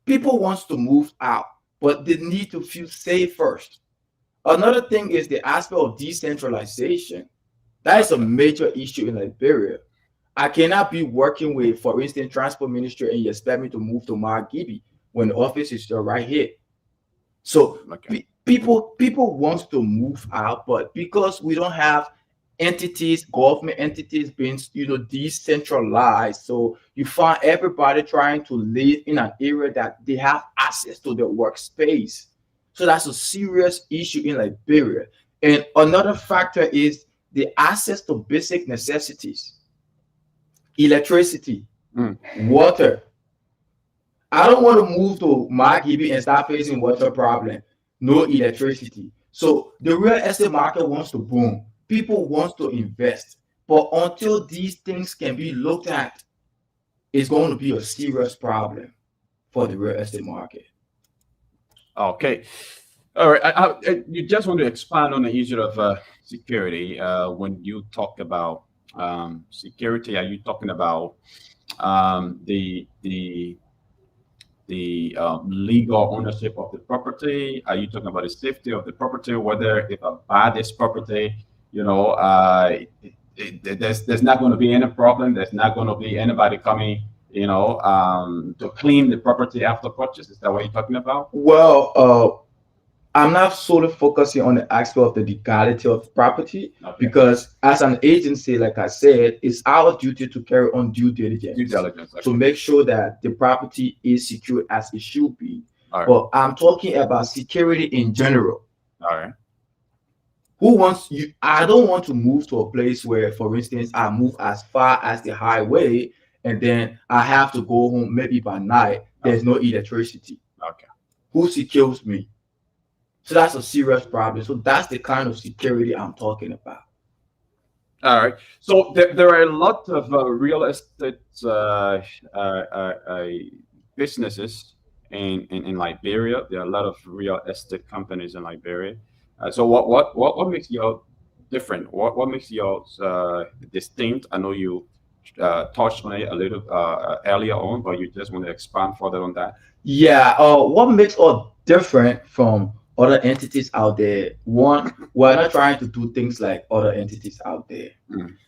People want to move out, but they need to feel safe first. Another thing is the aspect of decentralization. That is a major issue in Liberia. I cannot be working with, for instance, Transport Ministry and you expect me to move to Margibi when the office is still right here. So people want to move out, but because we don't have entities, government entities being, you know, decentralized, so you find everybody trying to live in an area that they have access to their workspace. So that's a serious issue in Liberia. And another factor is the access to basic necessities, electricity, water. I don't want to move to Margibi and start facing water problem, no electricity. So the real estate market wants to boom. People want to invest. But until these things can be looked at, it's going to be a serious problem for the real estate market. Okay. All right. You just want to expand on the issue of security. When you talk about security, are you talking about the legal ownership of the property? Are you talking about the safety of the property? Whether if I buy this property, you know, there's not going to be any problem. There's not going to be anybody coming, you know, to clean the property after purchase. Is that what you're talking about? Well, I'm not solely focusing on the aspect of the legality of property, because as an agency, like I said, it's our duty to carry on due diligence to make sure that the property is secure as it should be. But I'm talking about security in general. All right. Who wants you? I don't want to move to a place where, for instance, I move as far as the highway and then I have to go home maybe by night. There's no electricity. Okay. Who secures me? So that's a serious problem. So that's the kind of security I'm talking about. All right. So there are a lot of real estate businesses in Liberia. There are a lot of real estate companies in Liberia. So what makes y'all different? What makes y'all distinct? I know you touched on it a little earlier on, but you just want to expand further on that. Yeah. What makes us different from other entities out there? One, we're not trying to do things like other entities out there.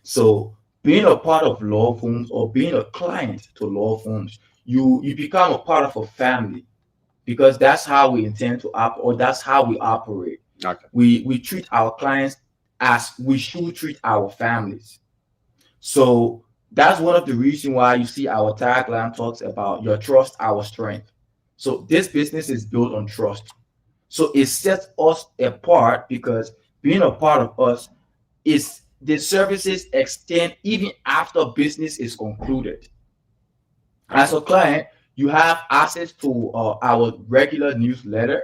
So being a part of law firms or being a client to law firms, you become a part of a family. because that's how we intend to operate, or that's how we operate. Okay. We treat our clients as we should treat our families. So that's one of the reasons why you see our tagline talks about your trust, our strength. So this business is built on trust. So it sets us apart because being a part of us is the services extend even after business is concluded. As a client, you have access to our regular newsletter.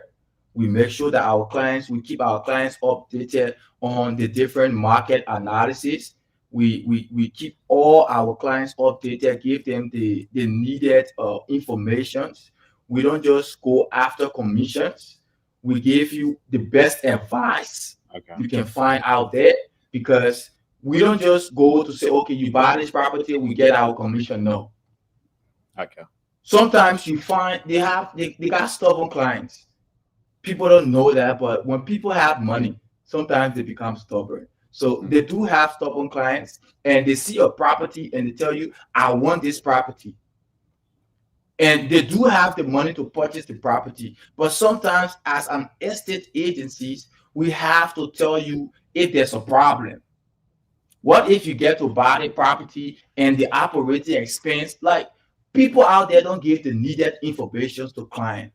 We make sure that we keep our clients updated on the different market analysis. We keep all our clients updated, give them the needed information. We don't just go after commissions. We give you the best advice you can find out there, because we don't just go to say, okay, you buy this property, we get our commission. No. Okay. Sometimes you find they got stubborn clients. People don't know that, but when people have money, sometimes they become stubborn. So they do have stubborn clients, and they see a property and they tell you, I want this property. And they do have the money to purchase the property. But sometimes as an estate agencies, we have to tell you if there's a problem. What if you get to buy the property and the operating expense, like people out there don't give the needed information to client.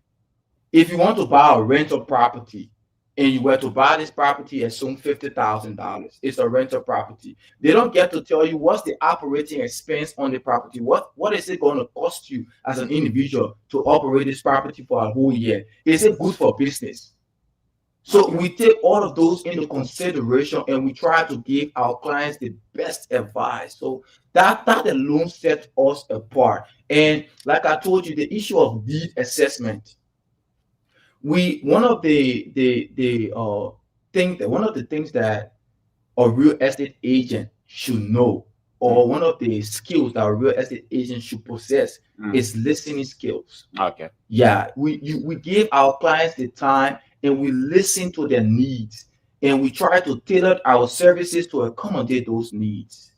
If you want to buy a rental property and you were to buy this property, assume $50,000, it's a rental property. They don't get to tell you what's the operating expense on the property. What is it going to cost you as an individual to operate this property for a whole year? Is it good for business? So we take all of those into consideration and we try to give our clients the best advice. So that alone sets us apart. And like I told you, the issue of need assessment. One of the things that a real estate agent should know, or one of the skills that a real estate agent should possess, is listening skills. Okay. Yeah, we give our clients the time and we listen to their needs, and we try to tailor our services to accommodate those needs.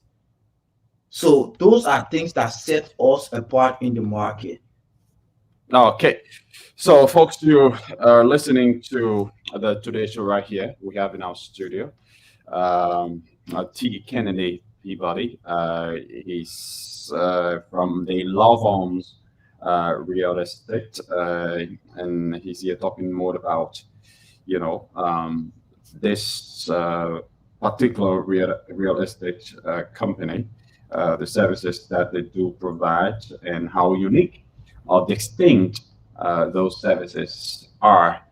So those are things that set us apart in the market. Okay. So folks, you are listening to the Today Show right here. We have in our studio T. Kennedy Peabody. He's from the Love Homes Real Estate, and he's here talking more about, this particular real estate company, the services that they do provide, and how unique or distinct those services are.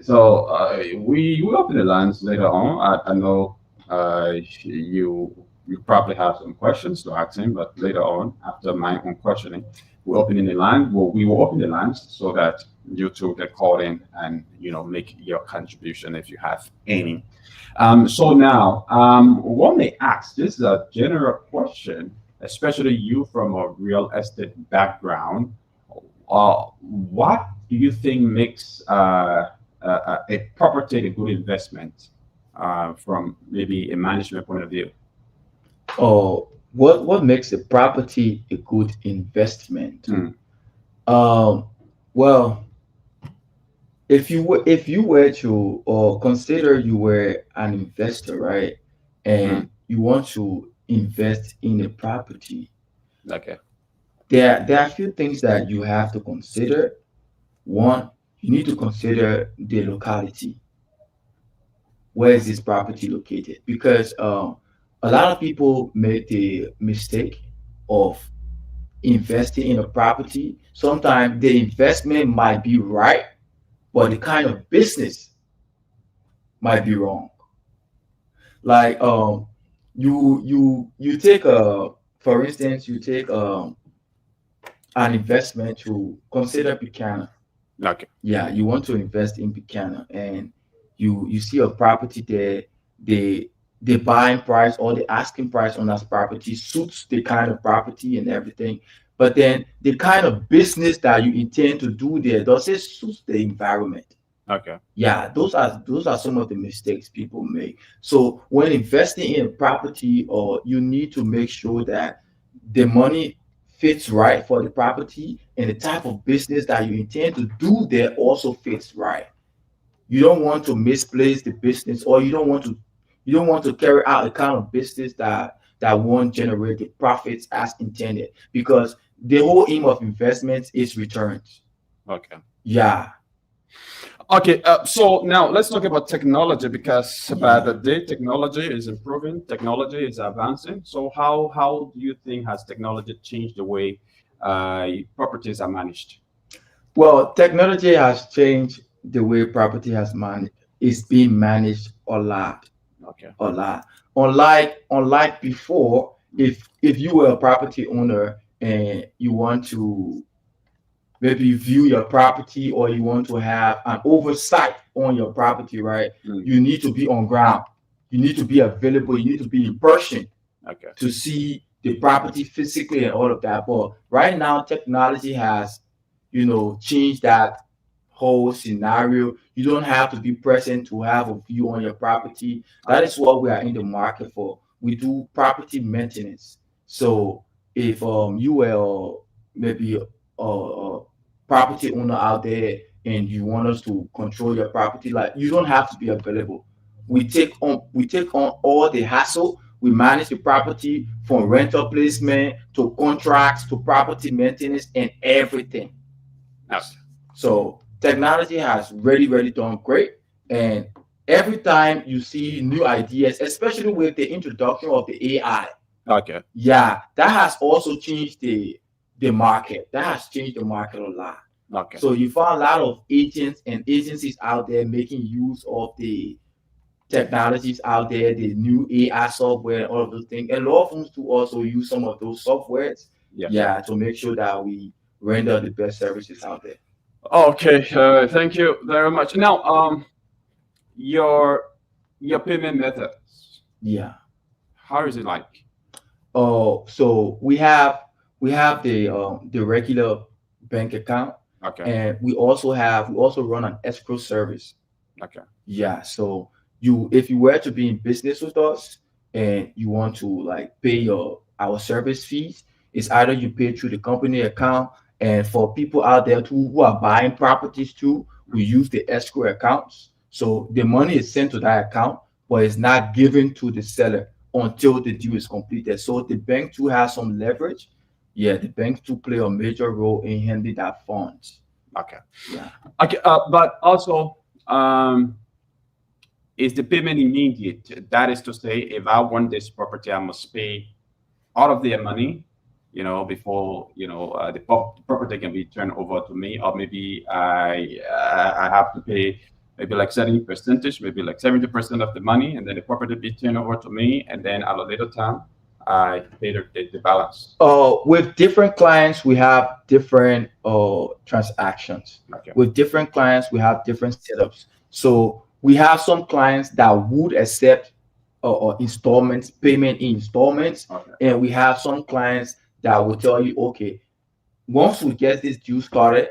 So we will open the lines later on. I know you probably have some questions to ask him, but later on, after my own questioning, we will open the lines so that you two can call in and make your contribution if you have any. So now, one may ask, this is a general question, especially you from a real estate background. What do you think makes a property a good investment from maybe a management point of view? Oh, what makes a property a good investment? Well, if you were to consider you were an investor, right, and you want to invest in a property, okay, there are a few things that you have to consider. One, you need to consider the locality. Where is this property located? Because a lot of people make the mistake of investing in a property. Sometimes the investment might be right, but the kind of business might be wrong. Like you take for instance, you take an investment to consider Buchanan. Okay. Yeah, you want to invest in Buchanan, and you see a property there. The buying price or the asking price on that property suits the kind of property and everything, but then the kind of business that you intend to do there, does it suit the environment? Okay. Yeah, those are some of the mistakes people make. So when investing in a property, or you need to make sure that the money fits right for the property, and the type of business that you intend to do there also fits right. You don't want to misplace the business, or you don't want to carry out a kind of business that won't generate the profits as intended, because the whole aim of investments is returns. Okay. Yeah. Okay, so now let's talk about technology, because by the day technology is improving, technology is advancing. So how do you think has technology changed the way properties are managed? Well, technology has changed the way property is being managed a lot. Okay. A lot. Unlike before, if you were a property owner and you want to maybe view your property, or you want to have an oversight on your property, right? You need to be on ground. You need to be available. You need to be in person Okay. to see the property physically and all of that. But right now, technology has, changed that whole scenario. You don't have to be present to have a view on your property. That is what we are in the market for. We do property maintenance. So if you were maybe a property owner out there and you want us to control your property, like, you don't have to be available. We take on all the hassle. We manage the property from rental placement to contracts to property maintenance and everything. Yes. So technology has really done great. And every time you see new ideas, especially with the introduction of the AI, Okay. yeah, that has also changed the market. That has changed the market a lot. Okay. So you find a lot of agents and agencies out there making use of the technologies out there, the new AI software, all of those things. And law firms to also use some of those softwares, Yeah. to make sure that we render the best services out there. Okay. Thank you very much. Now, your payment methods. Yeah. How is it like? Oh, so we have the regular bank account, Okay. and we also run an escrow service. Okay. Yeah. So if you were to be in business with us and you want to like pay our service fees, it's either you pay through the company account, and for people out there who are buying properties too, we use the escrow accounts. So the money is sent to that account, but it's not given to the seller until the deal is completed. So the bank too has some leverage. Yeah, the banks too play a major role in handling that funds. Okay. Yeah. Okay. But also, is the payment immediate? That is to say, if I want this property, I must pay out of their money, before the property can be turned over to me, or maybe I have to pay maybe like certain percentage, maybe like 70% of the money, and then the property be turned over to me, and then at a later time I pay the balance. With different clients, we have different transactions. Okay. With different clients, we have different setups. So we have some clients that would accept installments, payment in installments, Okay. and we have some clients that will tell you, okay, once we get this deal started,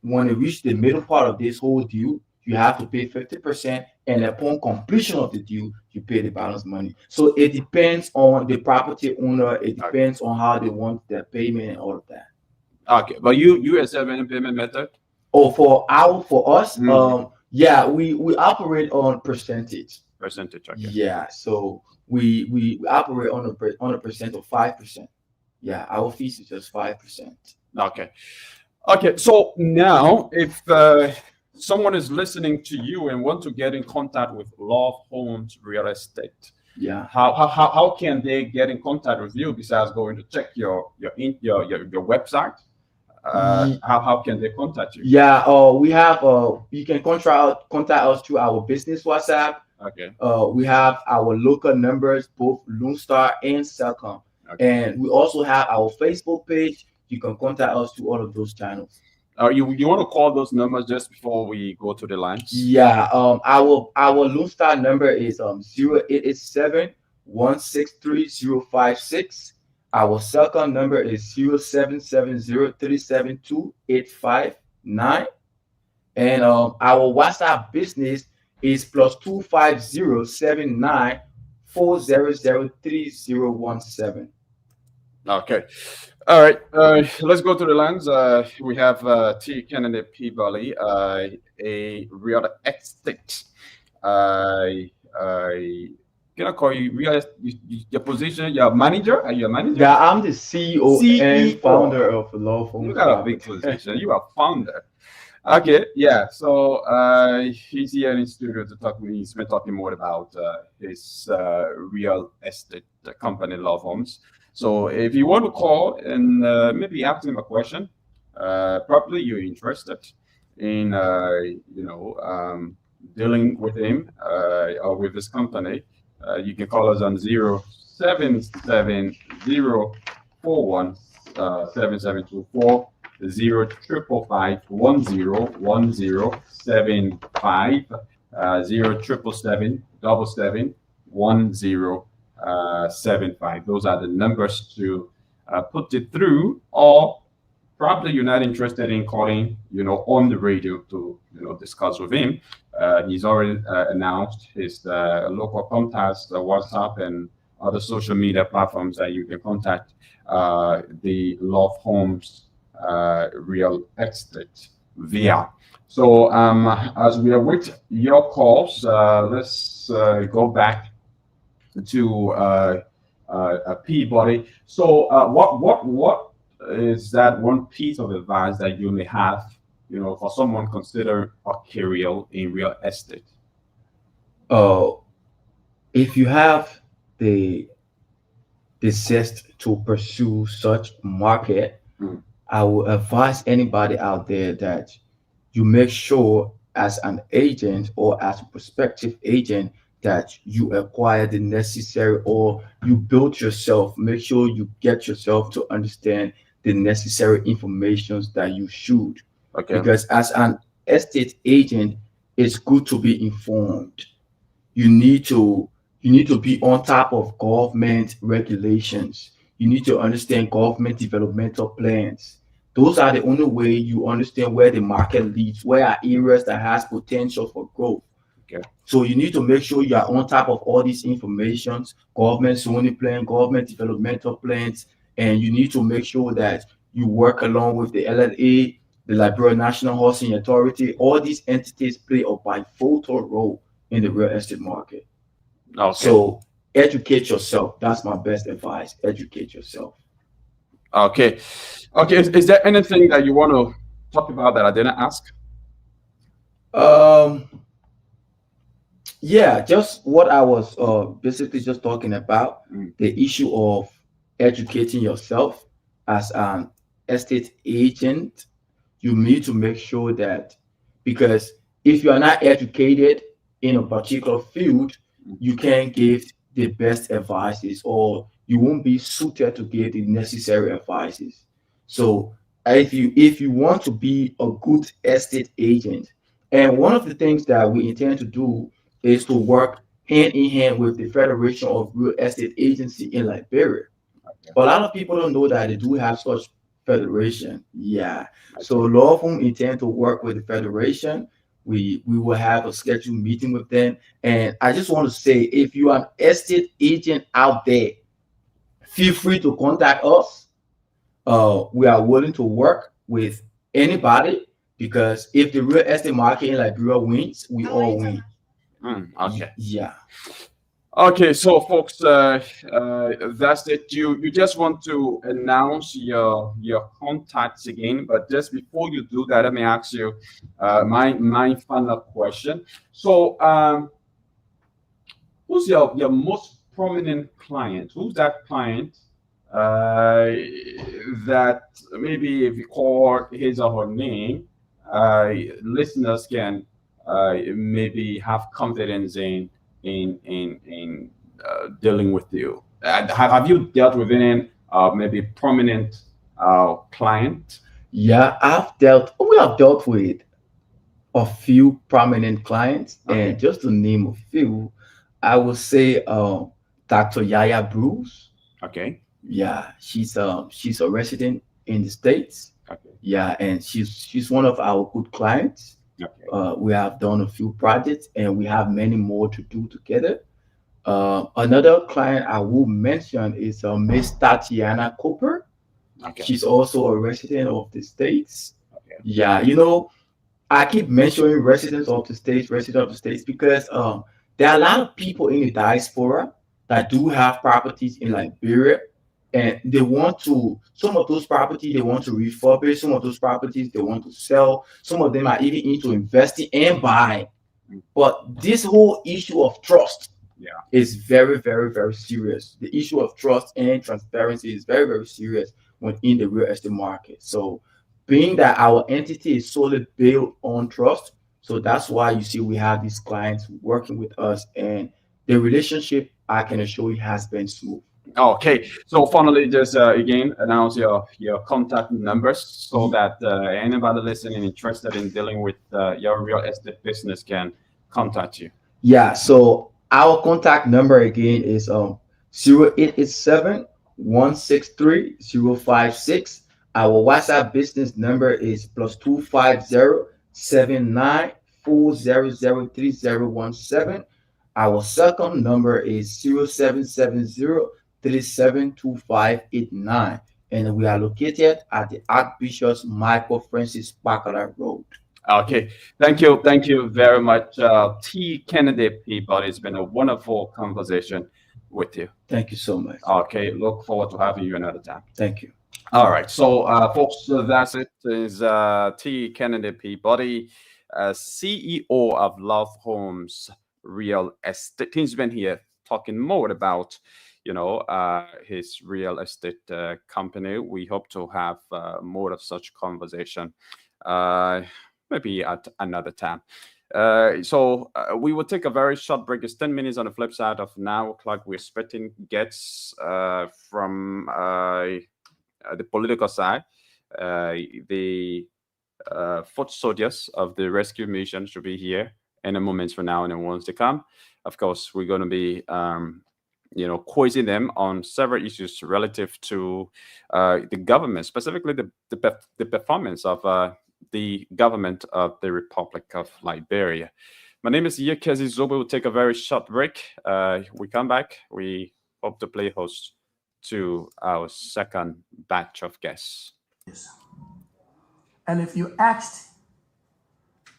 when it reach the middle part of this whole deal, you have to pay 50%, and upon completion of the deal, you pay the balance money. So it depends on the property owner. It depends on how they want their payment and all of that. Okay, but you accept any payment method? Oh, for us, yeah, we operate on percentage. Percentage, okay. Yeah, so we operate on a percent of 5%. Yeah, our fees is just 5%. Okay. Okay, so now if someone is listening to you and want to get in contact with Love Homes Real Estate, yeah, how can they get in contact with you besides going to check your website? How can they contact you? Yeah, we have you can contact us through our business WhatsApp. Okay. We have our local numbers, both Lone Star and Cellcom. Okay. And we also have our Facebook page. You can contact us through all of those channels. You want to call those numbers just before we go to the lines? Yeah, our Lone Star number is 0887 163 Our Cellcom number is 0770-372-859. And our WhatsApp business is +250-79-400-3017. Okay. All right. Let's go to the lines. We have T. Kennedy Peabody, a real estate. Can I call you real? Your position, your manager? Are you a manager? Yeah, I'm the CEO, and CEO. founder of a law firm. You got a big position. You are founder. Okay, yeah. So he's here in the studio to talk. He's been talking more about his real estate company, Love Homes. So if you want to call and maybe ask him a question, probably you're interested in dealing with him or with his company, you can call us on 07704177240 05551010750 077771075. Those are the numbers to put it through, or probably you're not interested in calling, on the radio to, discuss with him. He's already announced his local contacts, WhatsApp, and other social media platforms that you can contact the Love Homes real estate via. So as we await your calls, let's go back to Peabody. So what is that one piece of advice that you may have, for someone consider a career in real estate? If you have the zest to pursue such market, I would advise anybody out there that you make sure as an agent or as a prospective agent that you acquire the necessary, or you build yourself, make sure you get yourself to understand the necessary information that you should. Okay. Because as an estate agent, it's good to be informed. You need to be on top of government regulations. You need to understand government developmental plans. Those are the only way you understand where the market leads, where are areas that has potential for growth. Okay. So you need to make sure you are on top of all these informations, government zoning plan, government developmental plans, and you need to make sure that you work along with the LLA, the Liberia National Housing Authority. All these entities play a pivotal role in the real estate market. Okay. So educate yourself. That's my best advice. Educate yourself. Okay. Is there anything that you want to talk about that I didn't ask? Yeah, just what I was basically just talking about, the issue of educating yourself as an estate agent. You need to make sure that, because if you are not educated in a particular field, you can't give the best advices, or you won't be suited to give the necessary advices. So if you want to be a good estate agent, and one of the things that we intend to do is to work hand in hand with the Federation of Real Estate Agency in Liberia. Okay. But a lot of people don't know that they do have such federation. Yeah. So law firm intend to work with the federation. We will have a scheduled meeting with them. And I just want to say, if you are an estate agent out there, feel free to contact us. We are willing to work with anybody, because if the real estate market in Liberia wins, we all win. Okay. Yeah. Okay, so folks, that's it. You just want to announce your contacts again, but just before you do that, let me ask you my final question. So, who's your most prominent client? Who's that client that maybe if you call his or her name, listeners can maybe have confidence in dealing with you? Have you dealt with any maybe prominent client? Yeah, we have dealt with a few prominent clients. Okay. And just to name a few, I would say Dr. Yaya Bruce. Okay. Yeah, she's a resident in the States. Okay. Yeah, and she's one of our good clients. Okay. We have done a few projects, and we have many more to do together. Another client I will mention is Miss Tatiana Cooper. Okay. She's also a resident of the States. Okay. Yeah, I keep mentioning residents of the States, because there are a lot of people in the diaspora that do have properties in Liberia, and they want to, some of those properties they want to refurbish, some of those properties they want to sell, some of them are even into investing and buying. But this whole issue of trust is very, very, very serious. The issue of trust and transparency is very, very serious when in the real estate market. So being that our entity is solely built on trust, so that's why you see we have these clients working with us, and the relationship, I can assure you, has been smooth. Okay, so finally, just again announce your contact numbers so that anybody listening interested in dealing with your real estate business can contact you. Yeah, so our contact number again is 0887 163 056. Our WhatsApp business number is +250 79400317. Our second number is 0770 372589, and we are located at the Archbishop Michael Francis Bacala Road. Okay, thank you very much, T. Kennedy people. It's been a wonderful conversation with you. Thank you so much. Okay, look forward to having you another time. Thank you. All right, so folks, that's it. Is T. Kennedy Peabody, CEO of Love Homes Real Estate. He's been here talking more about his real estate company. We hope to have more of such conversation maybe at another time. So we will take a very short break. It's 10 minutes on the flip side of 9 o'clock. We're expecting guests from the political side. The foot soldiers of the rescue mission should be here in a moment from now, and then once they come, of course, we're going to be quizzing them on several issues relative to the government, specifically the performance of the government of the Republic of Liberia. My name is Yekezi Zobe. We'll take a very short break. We come back. We hope to play host to our second batch of guests. Yes. And if you asked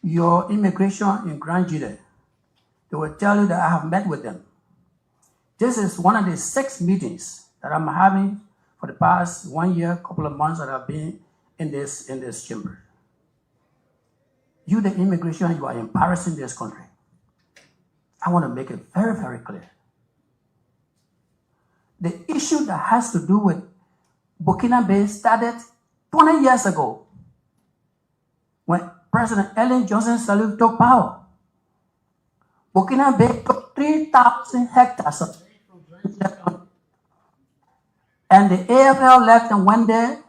your immigration in Grand Jude, they will tell you that I have met with them. This is one of the 6 meetings that I'm having for the past 1 year, couple of months that I've been in this chamber. You, the immigration, you are embarrassing this country. I want to make it very, very clear. The issue that has to do with Burkina Faso started 20 years ago when President Ellen Johnson Sirleaf took power. Burkina Faso took 3,000 hectares of land, and the AFL left and went there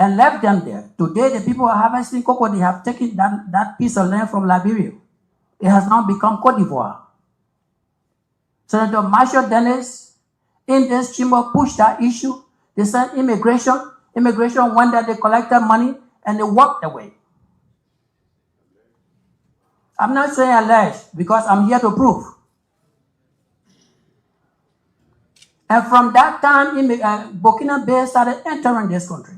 and left them there. Today, the people are harvesting cocoa. They have taken that piece of land from Liberia. It has now become Cote d'Ivoire. Senator Marshall Dennis in this chamber pushed that issue. They said immigration went there, they collected money, and they walked away. I'm not saying alleged because I'm here to prove. And from that time, Burkina Faso started entering this country.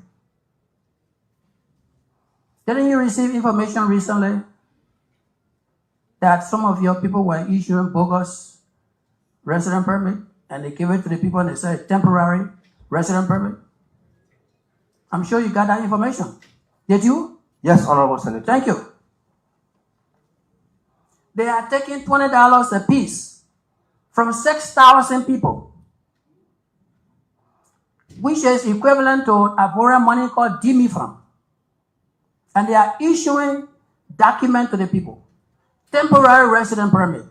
Didn't you receive information recently that some of your people were issuing bogus resident permit and they gave it to the people and they said temporary resident permit? I'm sure you got that information. Did you? Yes, Honorable Senator. Thank you. They are taking $20 a piece from 6,000 people, which is equivalent to a foreign money called DMIFRAM. And they are issuing document to the people, temporary resident permit.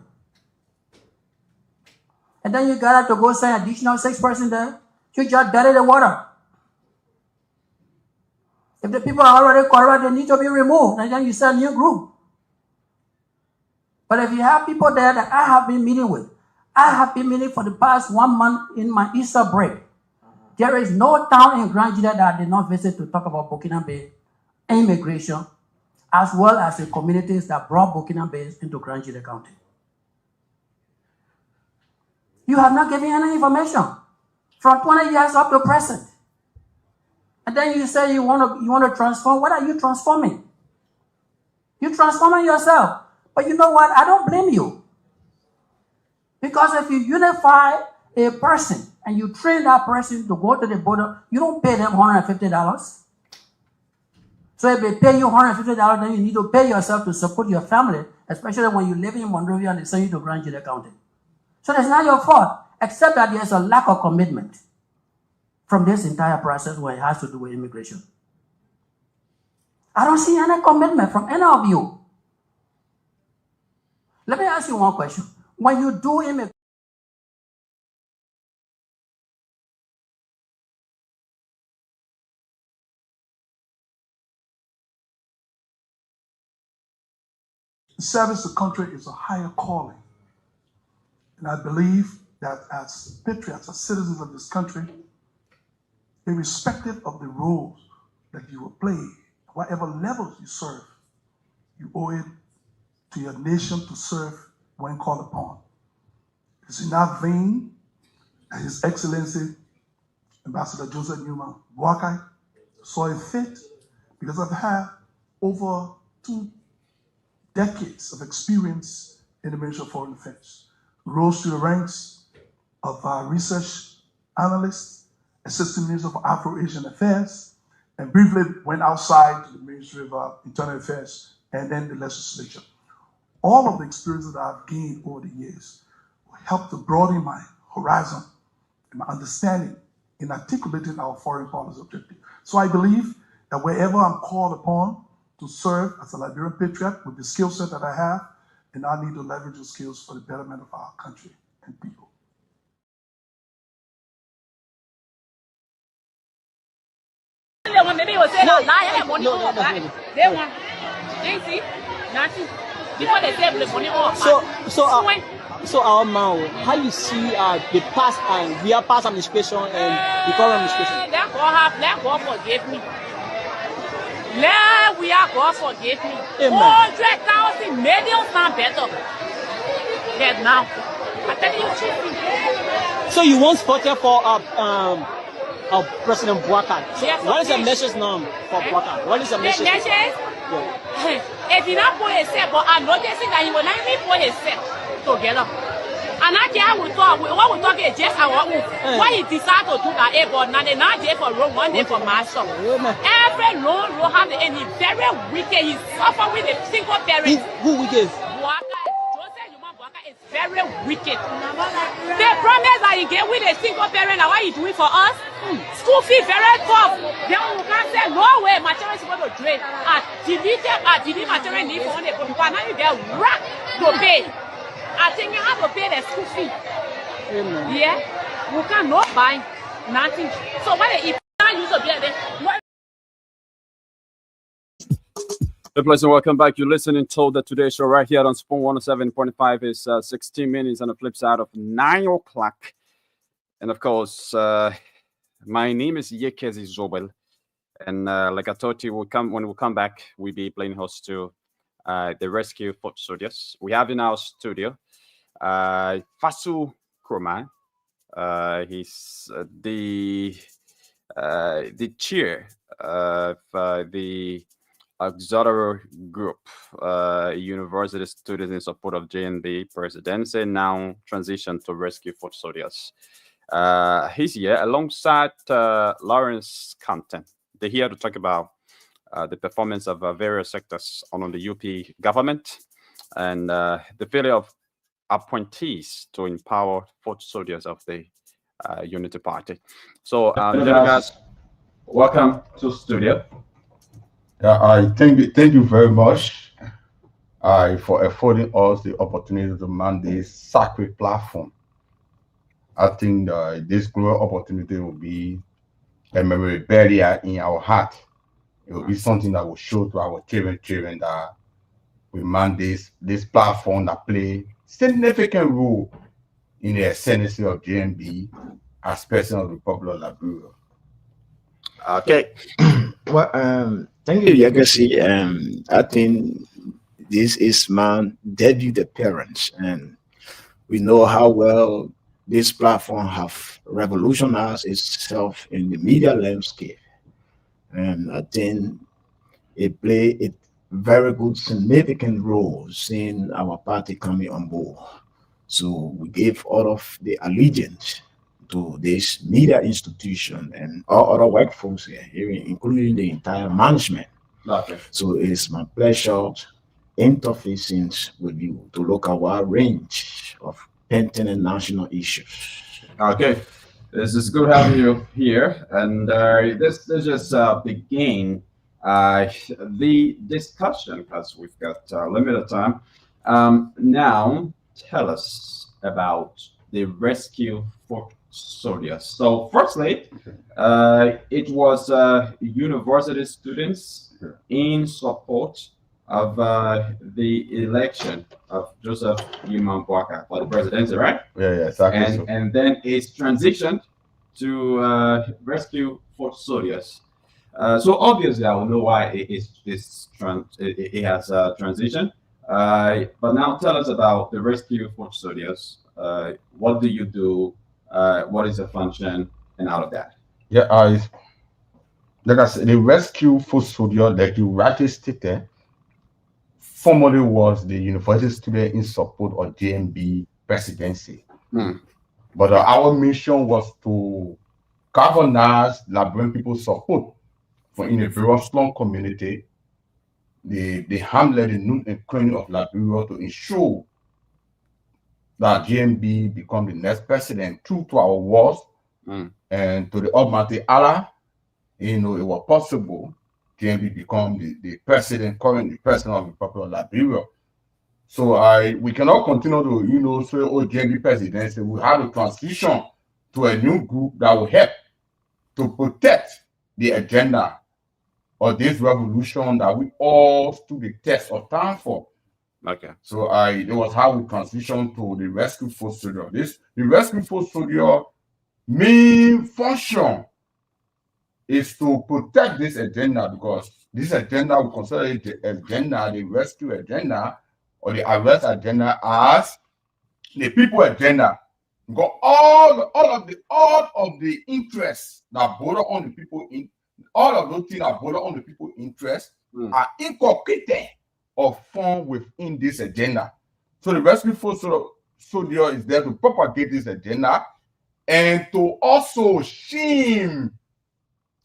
And then you got to go send additional 6% there. You just dirty the water. If the people are already corrupt, they need to be removed, and then you send a new group. But if you have people there that I have been meeting with, I have been meeting for the past 1 month in my Easter break. There is no town in Grand Jude that I did not visit to talk about Burkina Faso immigration, as well as the communities that brought Burkina Faso into Grand Jude County. You have not given any information from 20 years up to present. And then you say you want to transform. What are you transforming? You're transforming yourself. But you know what? I don't blame you. Because if you unify a person and you train that person to go to the border, you don't pay them $150. So if they pay you $150, then you need to pay yourself to support your family, especially when you live in Monrovia and they send you to Grand Julia County. So that's not your fault, except that there's a lack of commitment from this entire process when it has to do with immigration. I don't see any commitment from any of you. Let me ask you one question. When you do immigration, service the country is a higher calling. And I believe that as patriots, as citizens of this country, irrespective of the roles that you will play, whatever levels you serve, you owe it to your nation to serve when called upon. It's in that vein that His Excellency, Ambassador Joseph Nimba County, saw it fit, because I've had over 2 decades of experience in the Ministry of Foreign Affairs. Rose to the ranks of research analyst, assistant minister for Afro-Asian Affairs, and briefly went outside to the Ministry of Internal Affairs and then the legislature. All of the experiences that I've gained over the years will help to broaden my horizon and my understanding in articulating our foreign policy objective. So I believe that wherever I'm called upon to serve as a Liberian patriot with the skill set that I have, and I need to leverage those skills for the betterment of our country and people. Maybe it was saying no, money no, no, no. They want, they see, nothing. Before they say the money off. So our man, how you see the past and we are past administration and the current administration? Let God forgive me. Let we are God forgive me. 100,000 millions not better than now. I tell you truth. So you once voted for President Bouaka. So yes, what is the message now for Bouaka? What is the message? If he not put himself, but I'm noticing that he will not even put himself together. And I can't talk. What we talk is just our own. Why he decided to do that? But now they not there for road, one day for marshal. Every road have any very wicked. He suffer with a single parent. Who wicked? It's very wicked. The promise that he gave with a single parent, and what he doing for us? School fee very tough. Then we can't say no way. My children is supposed to trade. I delete my children need for one day, but now you get racked to pay. I think you have to pay the school fee. Amen. Yeah, we cannot buy nothing. So what if you use to be there? The pleasure, welcome back. You're listening to the Today Show right here on Spoon 107.5. Is 16 minutes on the flip side of 9 o'clock. And of course, my name is Yekezi Zobel. And like I told you, when we come back, we'll be playing host to the Rescue Foot Soldiers. We have in our studio Fasu Kroma. He's the chair of the Auxiliary Group, University Students in Support of JNB Presidency, now transition to Rescue Foot Soldiers. He's here alongside Lawrence Compton. They're here to talk about the performance of various sectors on the UP government and the failure of appointees to empower foot soldiers of the Unity Party. So, guys, welcome to the studio. I thank you very much for affording us the opportunity to man this sacred platform. I think this global opportunity will be a memory barrier in our heart. It will be something that will show to our children that we man this platform that play significant role in the ascendancy of JNB as President of the Republic of Liberia. Okay. Well, thank you, Legacy. I think this is my debut appearance, and we know how well this platform have revolutionized itself in the media landscape. And I think it played a very good, significant role in our party coming on board. So we gave all of the allegiance to this media institution and all other workforce here, including the entire management. Okay. So it is my pleasure interfacing with you to look at a wide range of pertinent national issues. Okay, this is good having you here, and this just begin the discussion because we've got limited time. Now, tell us about the rescue for soldiers. So, firstly, it was university students in support of the election of Joseph Nimba County for the presidency, right? Yeah, exactly. And then it's transitioned to rescue for soldiers. So obviously, I will know why it has transitioned. But now tell us about the rescue for soldiers. What do you do? What is the function, and all of that? Yeah, like I said, the rescue for soldiers, like you rightly stated, formerly was the university student in support of JMB presidency. But our mission was to galvanize Liberian people's support for in the various slum community, the hamlet, the noon and cranny of Liberia, to ensure that JMB become the next president true to our words and to the Almighty Allah. You know, it was possible JMB become the president, current president of the Republic of Liberia. So we cannot continue to, say, oh, JMB presidency. We have to transition to a new group that will help to protect the agenda of this revolution that we all stood the test of time for. Okay. So it was how we transitioned to the rescue force soldier. The rescue force soldier main function is to protect this agenda, because this agenda, we consider it the agenda, the rescue agenda or the arrest agenda, as the people agenda. Because all of the interests that border on the people in all of those things that border on the people interest are incorporated or formed within this agenda. So the rescue force soldier is there to propagate this agenda and to also shame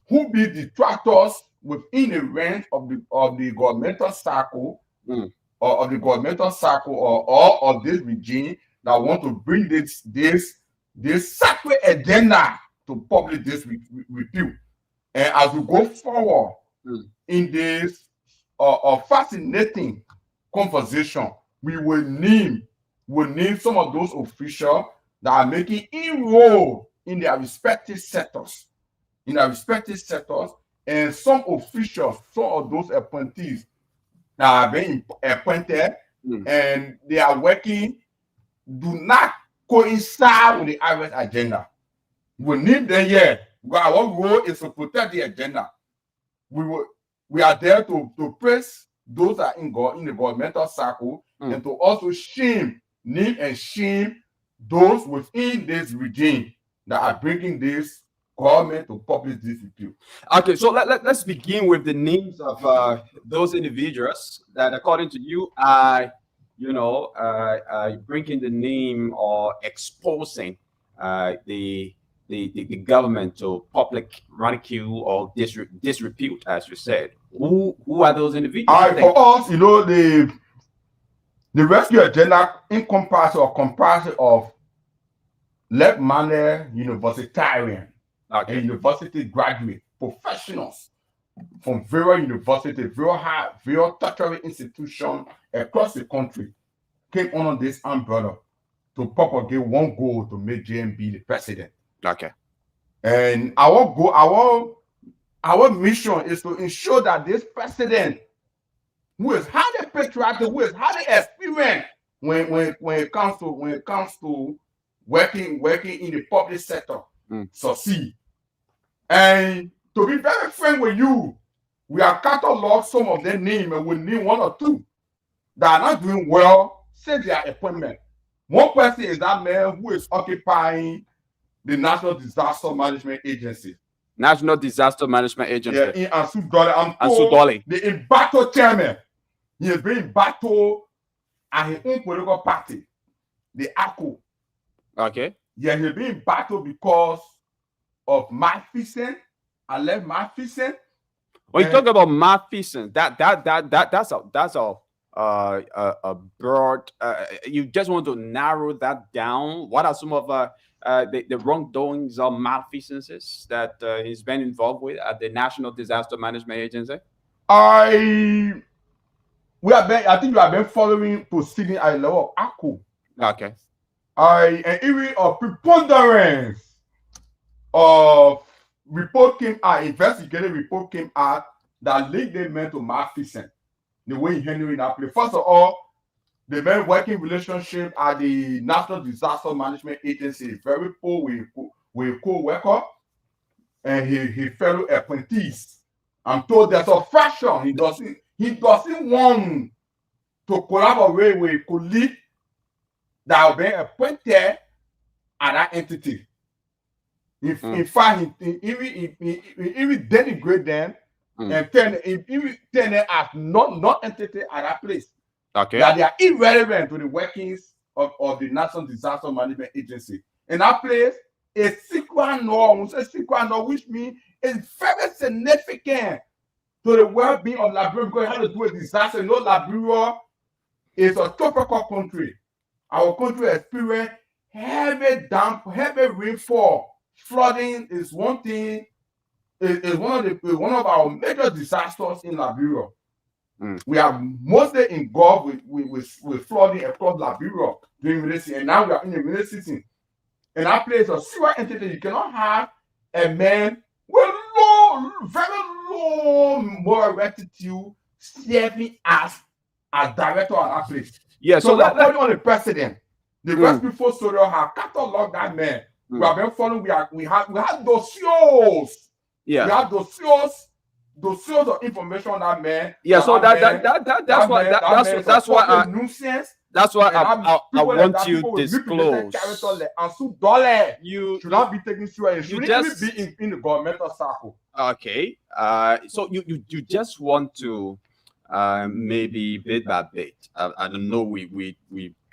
who be detractors within the range of the governmental circle or of the governmental circle or of this regime that want to bring this sacred agenda to public disrepute. And as we go forward in this fascinating conversation, we will name some of those officials that are making inroads in their respective sectors. And some officials, some of those appointees that are being appointed and they are working, do not coincide with the IRS agenda. We need them here. Our role is to protect the agenda. We are there to praise those that are in the governmental circle and to also name and shame those within this regime that are bringing this government to public disrepute. Okay, so let's begin with the names of those individuals that, according to you, are bringing the name or exposing the government to public ridicule or disrepute, as you said. Who are those individuals? For us, the rescue agenda comprises of left-minded universitarian and university graduate professionals from various universities, various tertiary institutions across the country came under this umbrella to propagate one goal: to make JMB the president. Okay. And our goal, our mission is to ensure that this president, who is highly patriotic, who is highly experienced when it comes to working in the public sector, succeed. And to be very frank with you, we have cataloged some of their names, and we name one or two that are not doing well since their appointment. One person is that man who is occupying the National Disaster Management Agency. National Disaster Management Agency. Yeah, in Ansudole. The embattled chairman. He has been embattled at his own political party, the ACO. Okay. Yeah, he's been embattled because of malfeasance, alleged malfeasance. When you talk about malfeasance, that's a broad. You just want to narrow that down. What are some of the wrongdoings or malfeasances that he's been involved with at the National Disaster Management Agency? I think you have been following proceeding at the level of ACO. Okay. An area of preponderance of report came out, investigative report came out that linked them men to malfeasance. The way he handled that place. First of all, the men working relationship at the National Disaster Management Agency is very poor with co-worker and his fellow appointees. I'm told there's a fraction. He doesn't want to collaborate with colleagues that have been appointed at that entity. In fact, he even denigrate them and turn them as non-entity at that place. Okay. That they are irrelevant to the workings of the National Disaster Management Agency. In that place, a secret norm, which means it's very significant to the well-being of Liberia because it has to do with disaster. You know, Liberia is a tropical country. Our country experienced heavy rainfall. Flooding is one thing. Is one of our major disasters in Liberia. We are mostly involved with flooding across Liberia during rainy season, and now we are in the rainy season. In that place, a sewer entity, you cannot have a man with very low moral rectitude serving as a director of that place. Yeah, so according on the president, the West Before Soil have cataloged that man. We have been following. We have dossiers. Yeah, we have dossiers of information on that man. Yeah, so that's why I want you to disclose. You should not be taken seriously. You should be in the governmental circle. Okay. So you just want to maybe bit by bit. I don't know. We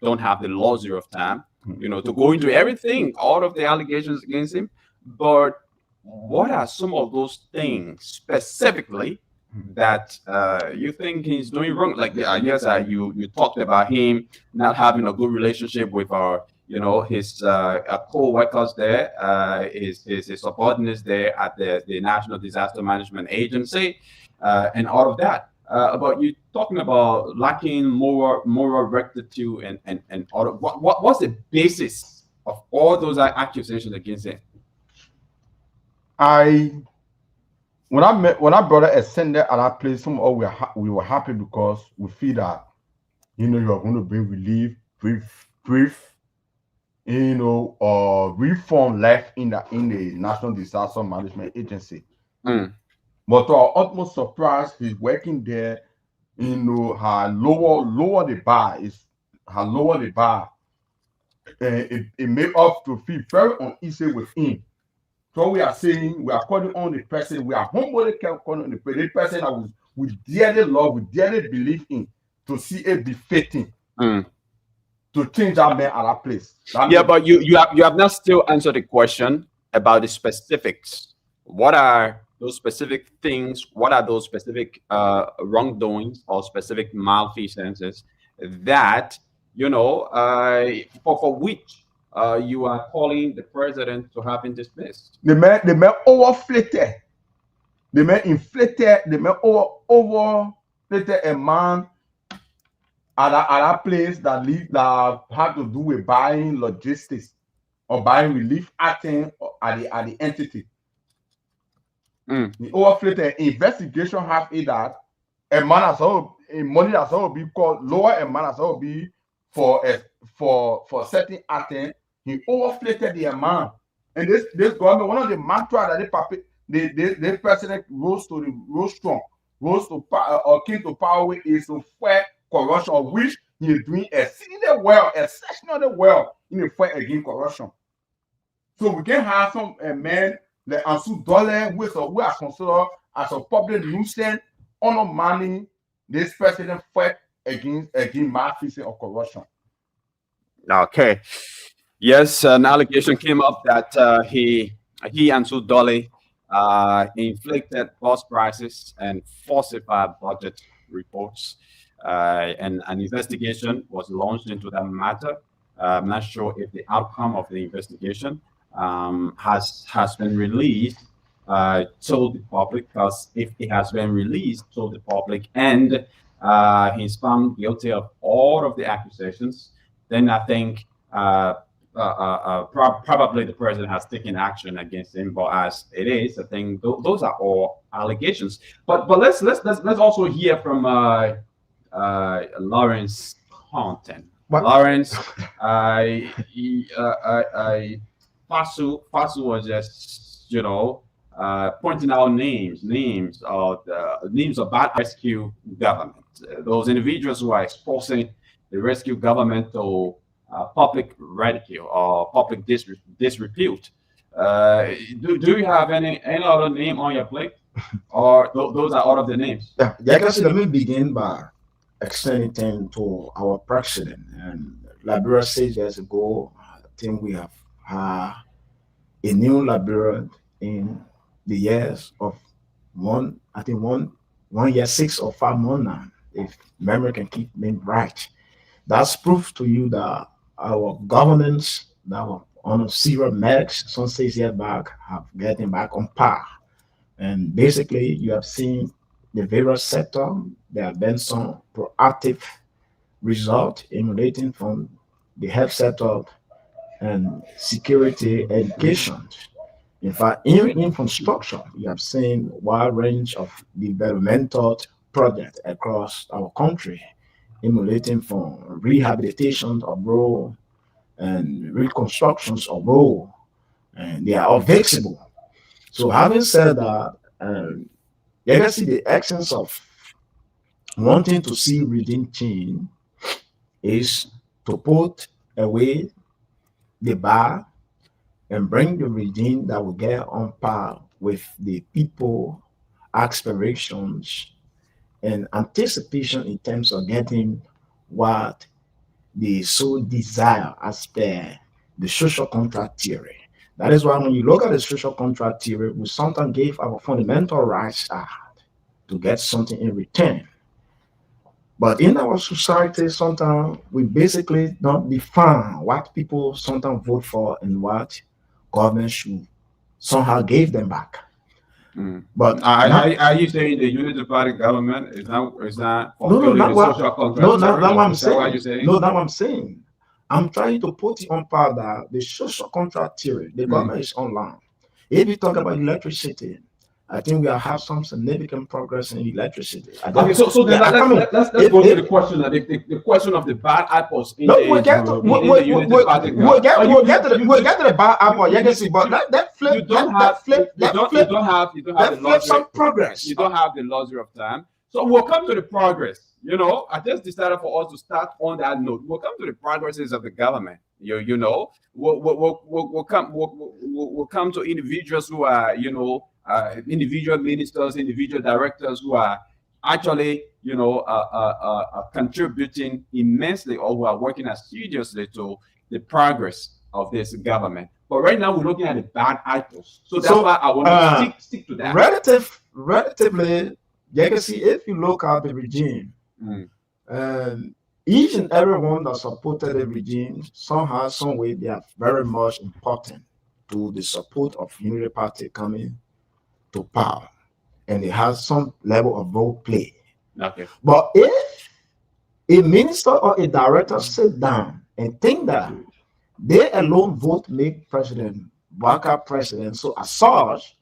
don't have the luxury of time, to go into everything, all of the allegations against him. But what are some of those things specifically that you think he's doing wrong? Like, I guess you talked about him not having a good relationship with our, his co-workers there, his subordinates there at the National Disaster Management Agency, and all of that. But you talking about lacking moral rectitude and all of, what's the basis of all those accusations against him? When I brother ascended at that place, we were happy because we feel that you are going to bring relief, brief, reform left in the National Disaster Management Agency. But to our utmost surprise, he's working there. Her lower the bar. It made us to feel very uneasy with him. So we are saying, we are calling on the person, we are humbly calling on the person that we dearly love, we dearly believe in, to see it befitting to change that man at that place. But you have not still answered the question about the specifics. What are those specific things? What are those specific wrongdoings or specific malfeasances that for which you are calling the president to have been dismissed? The man overflated. The man inflated. The man overflated a man at that place that had to do with buying logistics or buying relief items at the entity. The overflated investigation have it that a man has all money has all be called lower a man has all be for certain items. He overflated the amount, and this government, one of the mantra that the president rose to power with is to fight corruption, of which he is doing exceedingly exceptionally well in the fight against corruption. So we can have some men like Ambassadorial, who are considered as a public nuisance, undermining this president fight against malfeasance or corruption. Okay. Yes, an allegation came up that he and Sudoli inflicted false prices and falsified budget reports. And an investigation was launched into that matter. I'm not sure if the outcome of the investigation has been released to the public, because if it has been released to the public and he's found guilty of all of the accusations, then I think probably the president has taken action against him. But as it is, I think those are all allegations. But let's also hear from Lawrence Content. Lawrence, Fasu was just, pointing out names of bad rescue government. Those individuals who are exposing the rescue government to public ridicule or public disrepute. Do you have any other name on your plate, or those are all of the names? Yeah, let me begin by extending to our president. And Liberia 6 years ago, I think we have had a new Liberia in the years of one year, 6 or 5 months now, if memory can keep me right. That's proof to you that our governance that were on a serious mess some 6 years back have getting back on par. And basically, you have seen the various sector, there have been some proactive result emanating from the health sector and security education. In fact, in infrastructure, you have seen a wide range of developmental projects across our country, emanating from rehabilitation of road and reconstructions of road, and they are all fixable. So having said that, you can see the essence of wanting to see regime change is to put away the bar and bring the regime that will get on par with the people aspirations and anticipation in terms of getting what they so desire as per the social contract theory. That is why when you look at the social contract theory, we sometimes give our fundamental rights to get something in return. But in our society, sometimes we basically don't define what people sometimes vote for and what government should somehow give them back. But are you saying the unity party government is not fulfilling the social contract? No, not what I'm saying. No, not what I'm saying. I'm trying to put it on par that the social contract theory, the government is online. If you talk about electricity, I think we have some significant progress in electricity. Okay, so then let's go to the question of the question of the bad apples. We'll get to the bad apple. You can see, but that flip. You don't have some progress. You don't have the luxury of time. So we'll come to the progress. I just decided for us to start on that note. We'll come to the progresses of the government. We'll come to individuals who are, individual ministers, individual directors who are actually, contributing immensely, or who are working assiduously to the progress of this government. But right now we're looking at the bad apples. So that's why I want to stick to that. Relatively, you can see if you look at the regime, each and everyone that supported the regime, somehow, some way, they are very much important to the support of Unity Party coming to power, and they have some level of role play. Okay. But if a minister or a director sit down and think that they alone vote make President Baka president, so as such,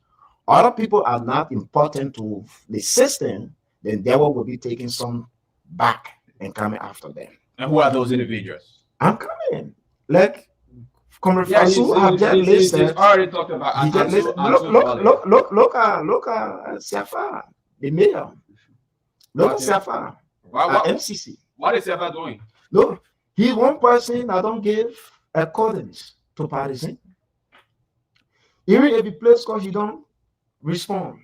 other people are not important to the system, then they will be taking some back and coming after them. And who are those individuals? I'm coming. Like Comrade Fasu have just listed. Already talked about. Look at Siafa, the mayor. Look at Siafa, MCC. What is Siafa doing? No, He's one person that don't give accordance to partisan. Even if he plays score, he don't respond.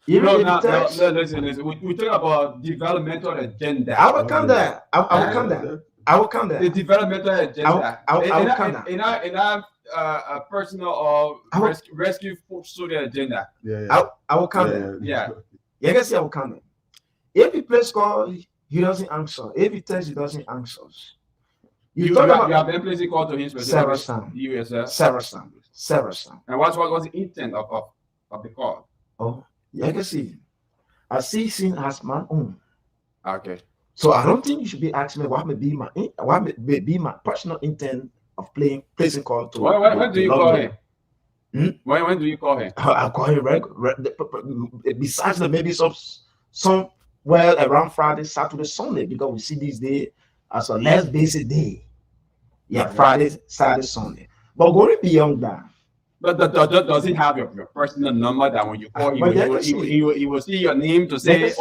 Even if he text, listen. We talk about developmental agenda. I will come there. I will come there. I will come there. The developmental agenda. I will come there. In our personal or rescue food soldier agenda. I will come there. Yeah. You can see I will come there. If he plays score, he doesn't answer. If he texts, he doesn't answer. You have been placing call to him several times. Several times. And what was the intent of the call? Oh, you can see. I see sin as my own. Okay. So I don't think you should be asking me what may be my personal intent of placing call to. When do you call him? When do you call him? I call him besides the maybe somewhere around Friday, Saturday, Sunday, because we see these days as a less basic day. Yeah, Friday, Saturday, Sunday. But going beyond that. But does he have your personal number that when you call him, he will see your name to say,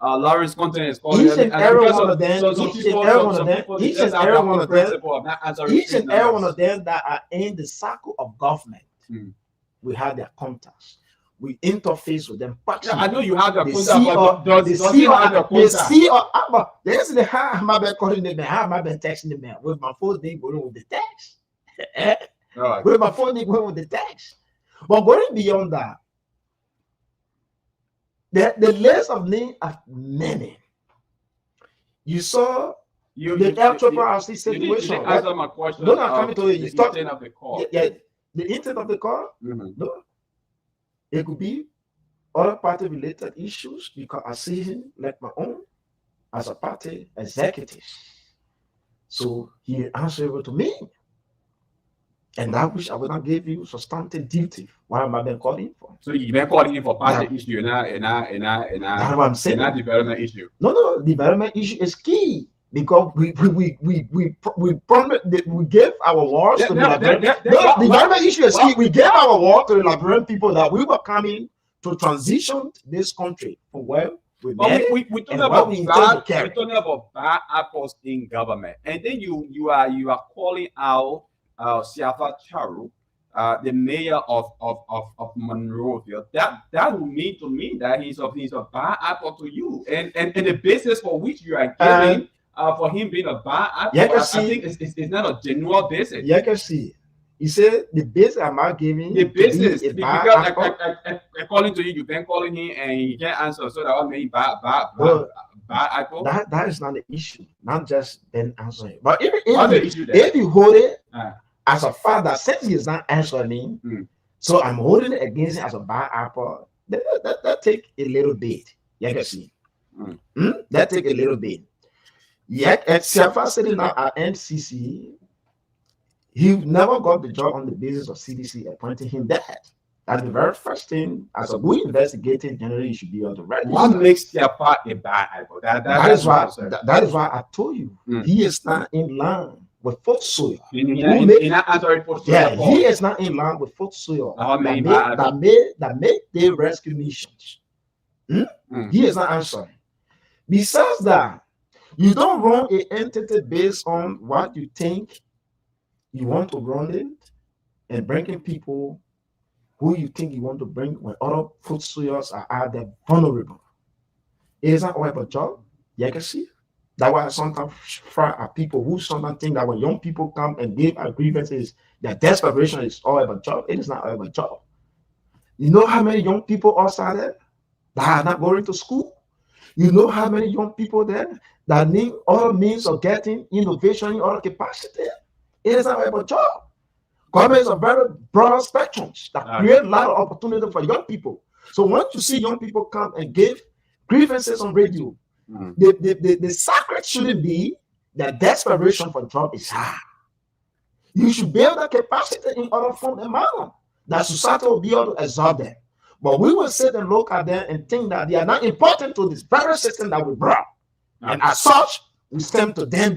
Lawrence Content is calling. Each and every one of them, each and every one of them that are in the circle of government, we have their contacts. We interface with them. Yeah, I know you have their contact, but does he have their contact? There's the how am I been calling them? How am I been texting them? With my phone, they going with the text. With my phone, they going with the text. But going beyond that, the list of names are many. You saw the actual situation. Answer my question. No, I'm coming to it. The intent of the call. Yeah, the intent of the call. No, it could be other party related issues because I see him like my own as a party executive. So he answerable to me. And that which I will not give you substantive duty. Why am I been calling for? So you've been calling for party issue, that's what I'm saying. Not development issue. No, development issue is key because we promised that we gave our words to the Liberian. No, development issue is key. We gave our word to the Liberian people that we were coming to transition this country from where we talking about bad apples in government, and then you are calling out Siafa Charu, the mayor of Monrovia. That would mean to me that he's a bad apple to you, and the basis for which you are giving for him being a bad apple, I think it's not a genuine basis. You can see. He said the basis I'm not giving the basis because according to you, you've been calling him and he can't answer, so that will mean bad apple. That is not the issue. Not just then answering, but if you hold it as a father, since he is not answering, so I'm holding it against him as a bad apple. That take a little bit. You can see. That take a little bit. Yet at Siafa sitting now at MCC, he never got the job on the basis of CDC appointing him that. That's the very first thing. As a good investigating general, you should be on the register. What makes Siafa a bad apple? That is why I told you he is not in line with foot soil. He is not in line with foot soil that make the rescue missions. He is not answering. Besides that, you don't run an entity based on what you think you want to run it and bringing people who you think you want to bring when other food soils are out there vulnerable. It is not all about job. You can see. That's why I sometimes fry at people who sometimes think that when young people come and give our grievances, their desperation is all about job. It is not all about job. You know how many young people outside there that are not going to school? You know how many young people there that need other means of getting innovation in other capacity? It is not about job. Government is a very broad spectrum that create a lot of opportunity for young people. So once you see young people come and give grievances on radio, the secret shouldn't be that desperation for job is high. You should build that capacity in other form and manner that society will be able to absorb them. But we will sit and look at them and think that they are not important to this very system that we brought. And as such, we stand to them.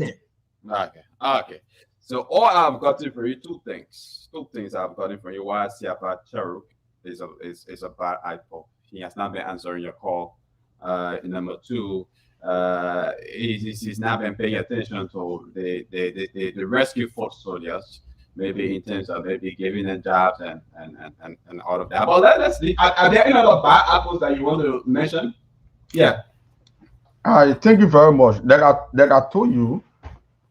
Okay. So all I've gotten for you, two things I've gotten for you. Why Siafa Charuk is a bad apple. He has not been answering your call. Number two, he's not been paying attention to the rescue force soldiers, maybe in terms of maybe giving them jobs and all of that. But let's see. Are there any other bad apples that you want to mention? Yeah. I thank you very much. Like I told you,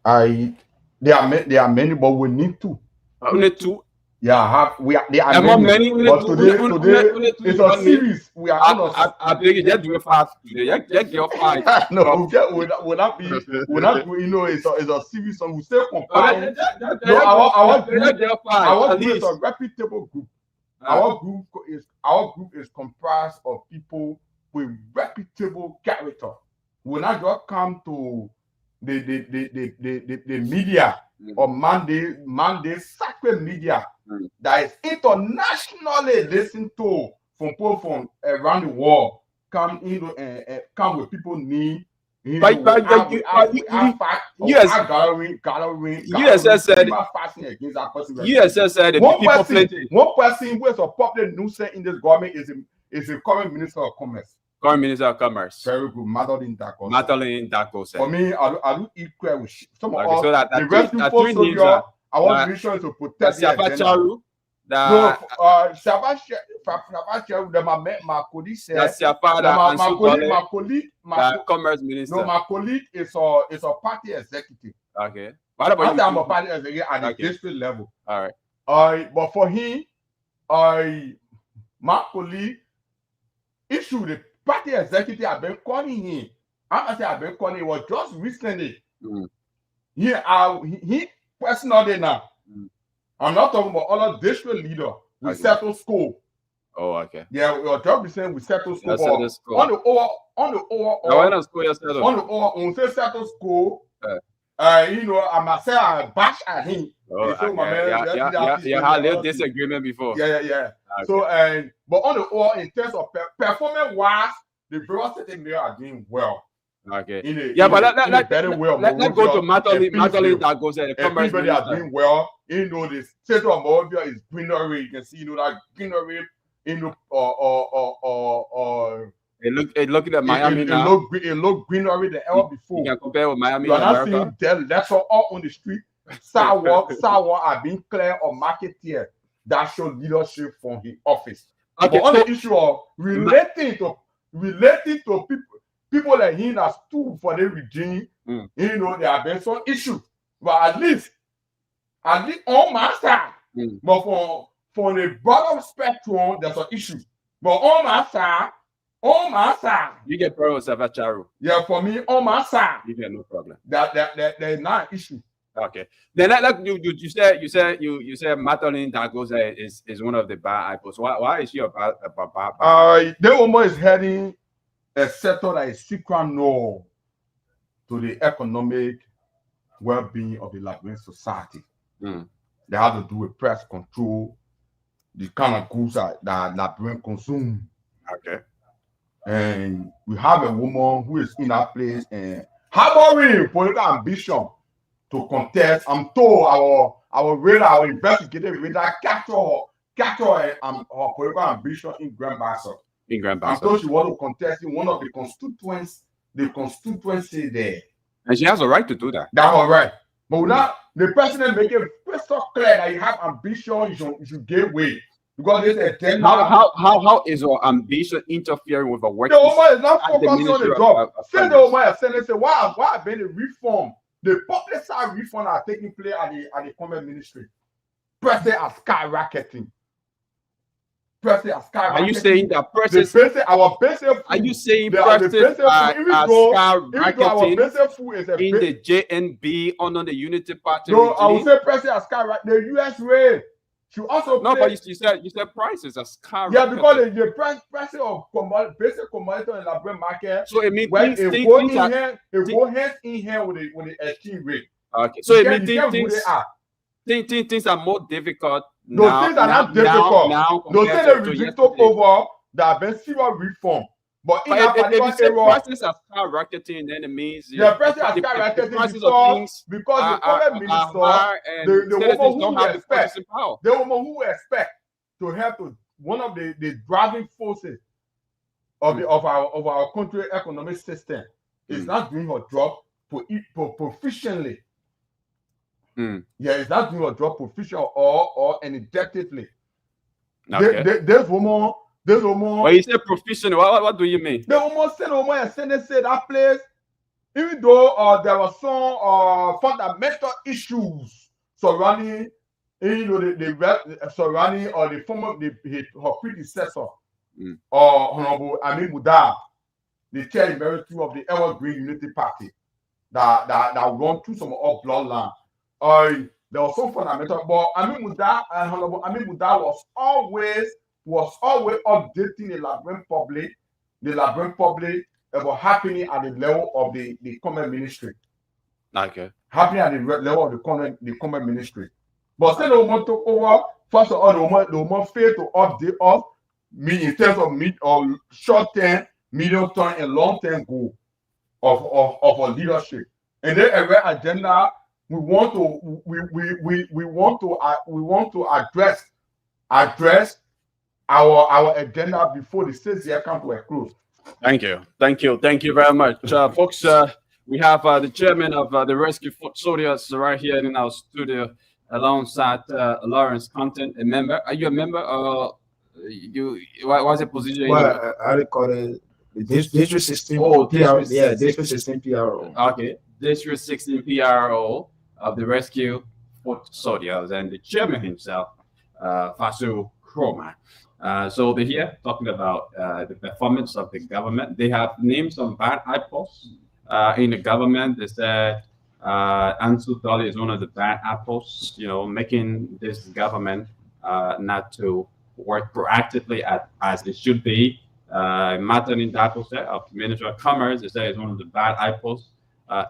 there are many, but we need two. We need two. Yeah, there are many. But today it's a series. We are on a. I beg you, just do it fast. Just get five. No, will not be. You know, it's a series. So we say compile. No, our group is a reputable group. Our group is comprised of people with reputable character. We not just come to the media or Monday sacred media that is internationally listened to from people from around the world. Come with people need. USS said one person who is a public nuisance in this government is the current Minister of Commerce. Current Minister of Commerce. Very good. Madeline Dako. Madeline Dako said. For me, I do equal with some of us. So that the rescue force soldier, our mission is to protect the agenda. No, my colleague said. My Commerce Minister. No, my colleague is a party executive. Okay. What about you? I'm a party executive at the district level. All right. But for him, my colleague issued the party executive. I've been calling him. I've been calling him. Was just recently. He personally now. I'm not talking about other district leader. We settle school. Oh, okay. Yeah, we are just saying we settle school. On the settle school. You know, I must say I bash at him. Oh, okay. You had a little disagreement before. Yeah. Okay. So, but on the whole, in terms of performance-wise, the velocity mayor are doing well. Okay. Let's go to Madeline that goes at the commerce. Everybody are doing well. You know, the state of Moravia is greenery. You can see, you know, that greenery. You know, it look at Miami now. It look greenery than ever before. You can compare with Miami. You are not seeing that. That's all on the street. Sidewalk are being clear or marketeer. That show leadership from his office. Okay, but on the issue of relating to people like him that stood for the regime, you know, there have been some issues. But at least on my side, but for the broader spectrum, there's an issue. But on my side, you get problem with Savacharu. Yeah, for me, on my side, you get no problem. There's not an issue. Okay. Then you said Madeline Dako is one of the bad apples. Why is she a bad? The woman is heading a sector that is critical to the economic well-being of the Liberian society. They have to do with price control, the kind of goods that Liberian consume. Okay. And we have a woman who is in that place and harboring political ambition to contest. I'm told our investigative radar capture her political ambition in Grand Bassa. I'm told she want to contest in one of the constituency there. And she has a right to do that. That's all right. But without the president make it crystal clear that you have ambition, you should give way. Because there's a deadline. How is your ambition interfering with a work? The woman is not focusing on the job. Say the woman is saying, why have been the reform? The public side reform are taking place at the comment ministry. President are skyrocketing. Are you saying that prices? Are you saying prices are skyrocketing in the JNB under the Unity Party? No, I would say prices are skyrocketing. The US rate. But you said prices are skyrocketing. Yeah, because the prices of basic commodity in the Liberian market. So it means it go hands in hand with the exchange rate. Okay, so it means things are more difficult. Those things are not difficult. Those things are ridiculous over that have been serious reform. But in that particular era, prices are skyrocketing, then it means the prices are skyrocketing because the current minister, the woman who expect to help to one of the driving forces of our country economic system is not doing her job proficiently. Mm. Yeah, it's not doing her job proficiently or energetically. Okay. There's woman. When you say professional, what do you mean? The woman said, that place, even though there were some fundamental issues surrounding, surrounding or the former her predecessor, Honorable Amin Muda, the chair emeritus of the Evergreen Unity Party, that run through some of bloodline. There was some fundamental, but Amin Muda and Honorable Amin Muda was always updating the Liberian public about happening at the level of the common ministry. Okay. Happening at the level of the common ministry. But say the woman took over, first of all, the woman failed to update us in terms of short-term, medium-term, and long-term goal of our leadership. And then every agenda we want to address our agenda before the 6 year come to a close. Thank you very much, folks. We have the chairman of the Rescue Soldiers right here in our studio, alongside Lawrence Content, a member. Are you a member? What's the position? Well, I recall it. District 16. Oh, PRO. Yeah, District 16 PRO. Okay, District 16 PRO of the Rescue Soldiers, and the chairman himself, Fasu Kroma. So they're here talking about the performance of the government. They have named some bad apples in the government. They said Ansu Dolly is one of the bad apples, making this government not to work proactively as it should be. Martin Indapo said of Minister of Commerce, they said it's one of the bad apples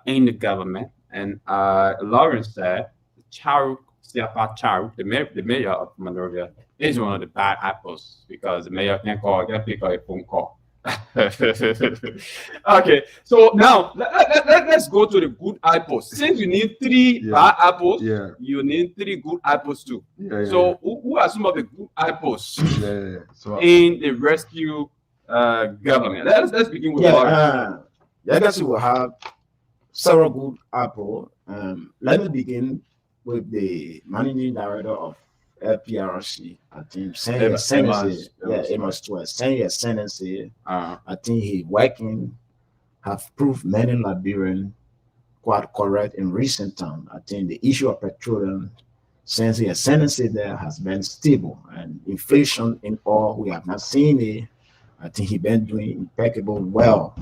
in the government. And Lawrence said Charu Siapa Charu, the mayor of Monrovia, is one of the bad apples because the mayor can't pick up a phone call. Okay, so now let's go to the good apples. Since you need 3 bad apples, you need 3 good apples too. So who are some of the good apples in the rescue government? Let's begin with I guess we will have several good apples. Let me begin with the managing director of LPRC. I think Amos Twelve, 10 years sentence. I think he working, have proved many Liberians quite correct in recent time. I think the issue of petroleum since his sentence there has been stable, and inflation in all we have not seen it. I think he been doing impeccable well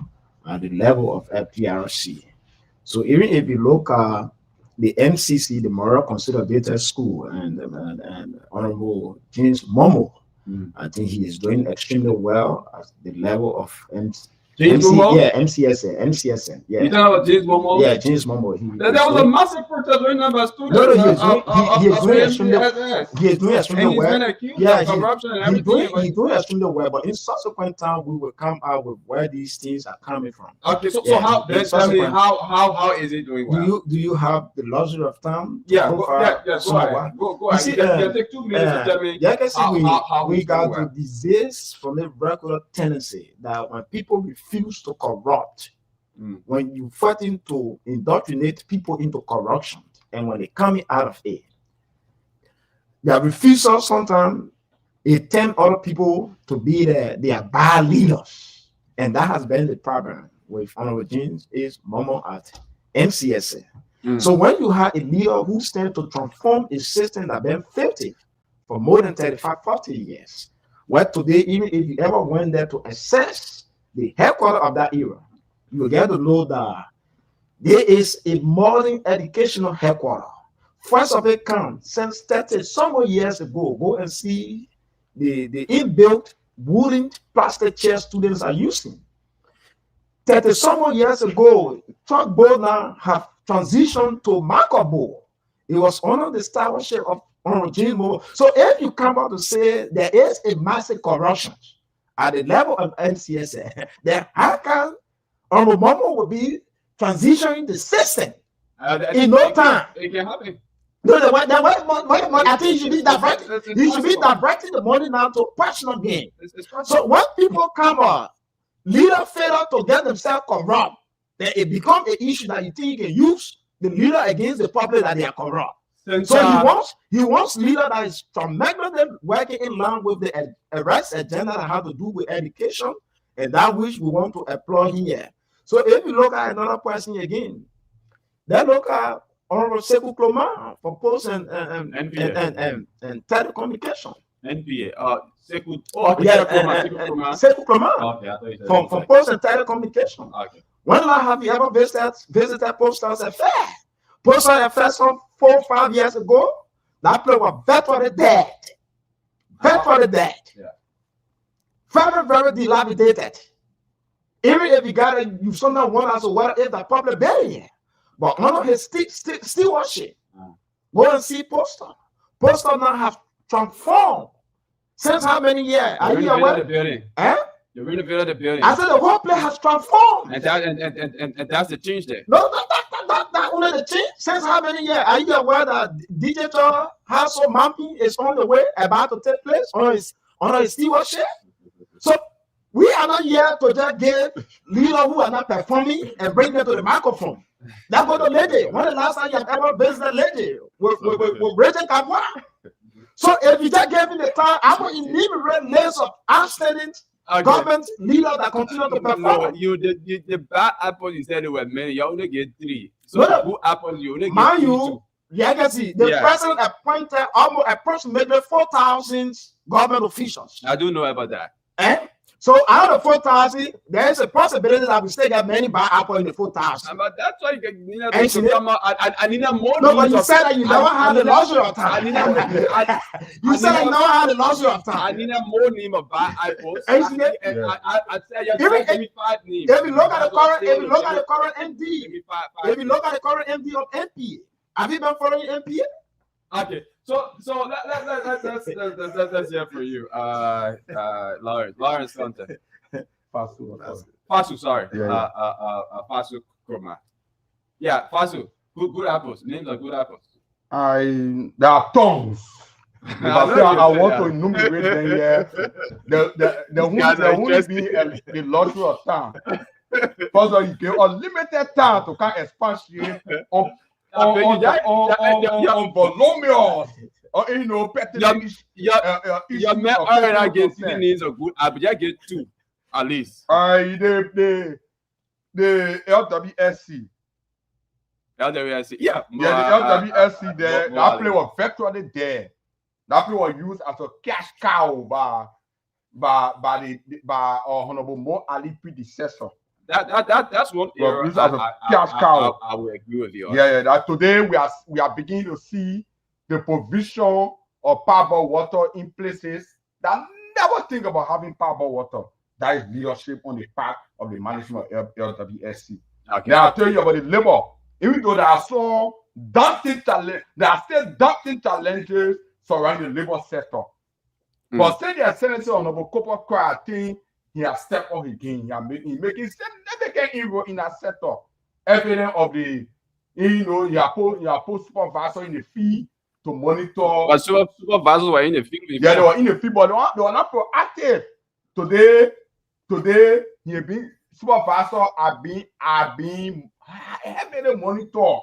at the level of LPRC. So even if you look at the MCC, the Moral Consolidated School, and Honorable James Momo, I think he is doing extremely well at the level of MCSN. Yeah. You know about James Momo? Yeah, James Momo. There was a massive protest going on by students. He is doing extremely well. Yeah, he's doing extremely well. But in subsequent time, we will come out with where these things are coming from. Okay, so how? Tell me how is it doing well? Do you have the luxury of time? Yeah, go ahead. Go ahead. You take 2 minutes to tell me how we got the disease from the regular tendency that when people refuse to corrupt, when you threaten to indoctrinate people into corruption, and when they come out of it, their refusal sometimes it tempts other people to be their bad leaders, and that has been the problem with Honorable James is Momo at MCSA. So when you have a leader who stands to transform a system that been filthy for more than 35-40 years, where today, even if you ever went there to assess the headquarters of that era, you will get to know that there is a modern educational headquarters. First of it comes since 30-some years ago. Go and see the inbuilt wooden plastic chairs students are using. 30-some years ago, chalkboard now have transitioned to marker board. It was under the stewardship of Honorable James Moore. So if you come out to say there is a massive corruption at the level of MCSA, then how can Honorable Momo will be transitioning the system in no time? It can happen. No, I think you should be directing. You should be directing the money now to personal gain. So when people come out, leader fail to get themselves corrupt, then it becomes an issue that you think you can use the leader against the public that they are corrupt. So he wants leader that is tremendously working in line with the arrest agenda that have to do with education and that which we want to employ here. So if you look at another person again, then look at Honorable Sekou Kloma for post and telecommunication. NPA. Sekou. Sekou Kloma from post and telecommunication. Okay. When have you ever visited Postal Affairs? Postal Affairs from 4 or 5 years ago, that place was virtually dead. Virtually dead. Yeah. Very, very dilapidated. Even if you got it, you sometimes wonder as what if the public building. But none of his stewardship. Go and see Postal. Postal now have transformed. Since how many years? Are you aware? You renovated the building. I said the whole place has transformed. And that's the change there. No, that only the change. Since how many years? Are you aware that digital household mapping is on the way, about to take place on his stewardship? So we are not here to just give leaders who are not performing and bring them to the microphone. That's what the lady. When the last time you have ever visited a lady with Rachel Kabwa? So if you just gave me the time, I will enumerate lists of outstanding government leaders that continue to perform. No, the bad apples you said there were many. You only get 3. So the good apples you only get 2. Yeah, I can see the president appointed almost approximately 4,000 government officials. I do know about that. So out of 4,000, there is a possibility that we still get many bad apples in the 4,000. But that's why you need to come out. I need more. No, but you said that you never had the luxury of time. You said I never had the luxury of time. I need more name of bad apples. I said give me 5 names. If you look at the current MD, if you look at the current MD of NPA, have you been following NPA? Okay, so let's hear for you, Lawrence Conte. Fasu, sorry, Fasu Kroma. Yeah, Fasu, good apples. Names are good apples. There are tons. If I want to enumerate them here, there won't be the luxury of time. First of all, you give unlimited time to kind of expatiate on voluminous or your men already get 3 names of good apples. You get 2 at least. The LWSC. LWSC, yeah, the LWSC there. That play was virtually there. That play was used as a cash cow by Honorable Mo Ali predecessor. That's one area I will agree with you. That today we are beginning to see the provision of power water in places that never think about having power water. That is leadership on the part of the management of LWSC. Okay. Now I'll tell you about the labor. Even though there are some daunting challenges, there are still daunting challenges surrounding the labor sector. But say the Senator Honorable Copper Cry, I think he has stepped up again. He making significant inroad in that sector. Evidence of the, you have put supervisor in the field to monitor. But supervisors were in the field. Yeah, they were in the field, but they were not proactive. Today, he been supervisor are being heavily monitor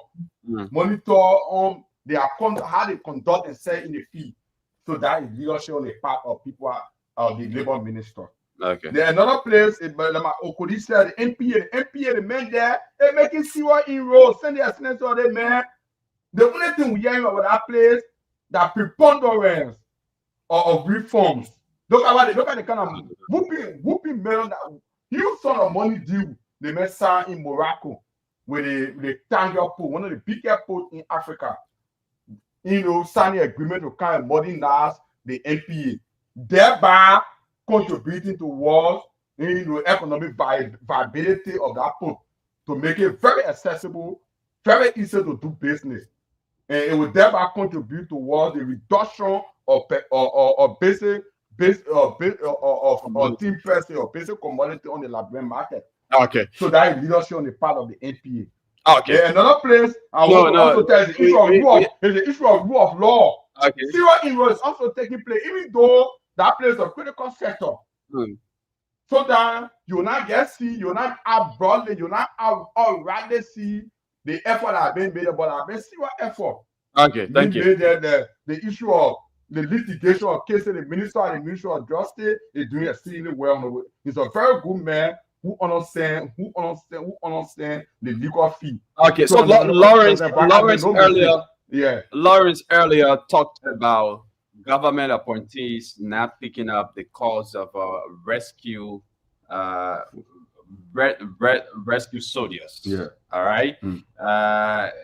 on how they conduct themselves in the field. So that is leadership on the part of people of the labor minister. Okay. There's another place, Okudi said, the NPA, the men there, they're making serious inroads, send the assistance to the men. The only thing we hear about that place, that preponderance of reforms. Look at the kind of whooping melon that huge sort of money deal they made sign in Morocco with the Tangier port, one of the biggest ports in Africa. Signing agreement to kind of modernize the NPA, thereby contributing towards economic viability of that port to make it very accessible, very easy to do business, and it will thereby contribute towards the reduction of basic team pressing or basic commodity on the Liberian market. Okay. So that is leadership on the part of the NPA. Okay. Another place I want to also tell is the issue of rule of law. Okay. Serious inroads is also taking place, even though that plays a critical sector. so that you will not get see, you will not have broadly, you will not have already see the effort that have been made, but I've been see what effort. Okay, thank you. The issue of the litigation of cases, the Minister of Justice is doing exceedingly well. He's a very good man who understand the legal fee. Okay, so Lawrence earlier talked about government appointees not picking up the cause of rescue soldiers. Yeah. All right.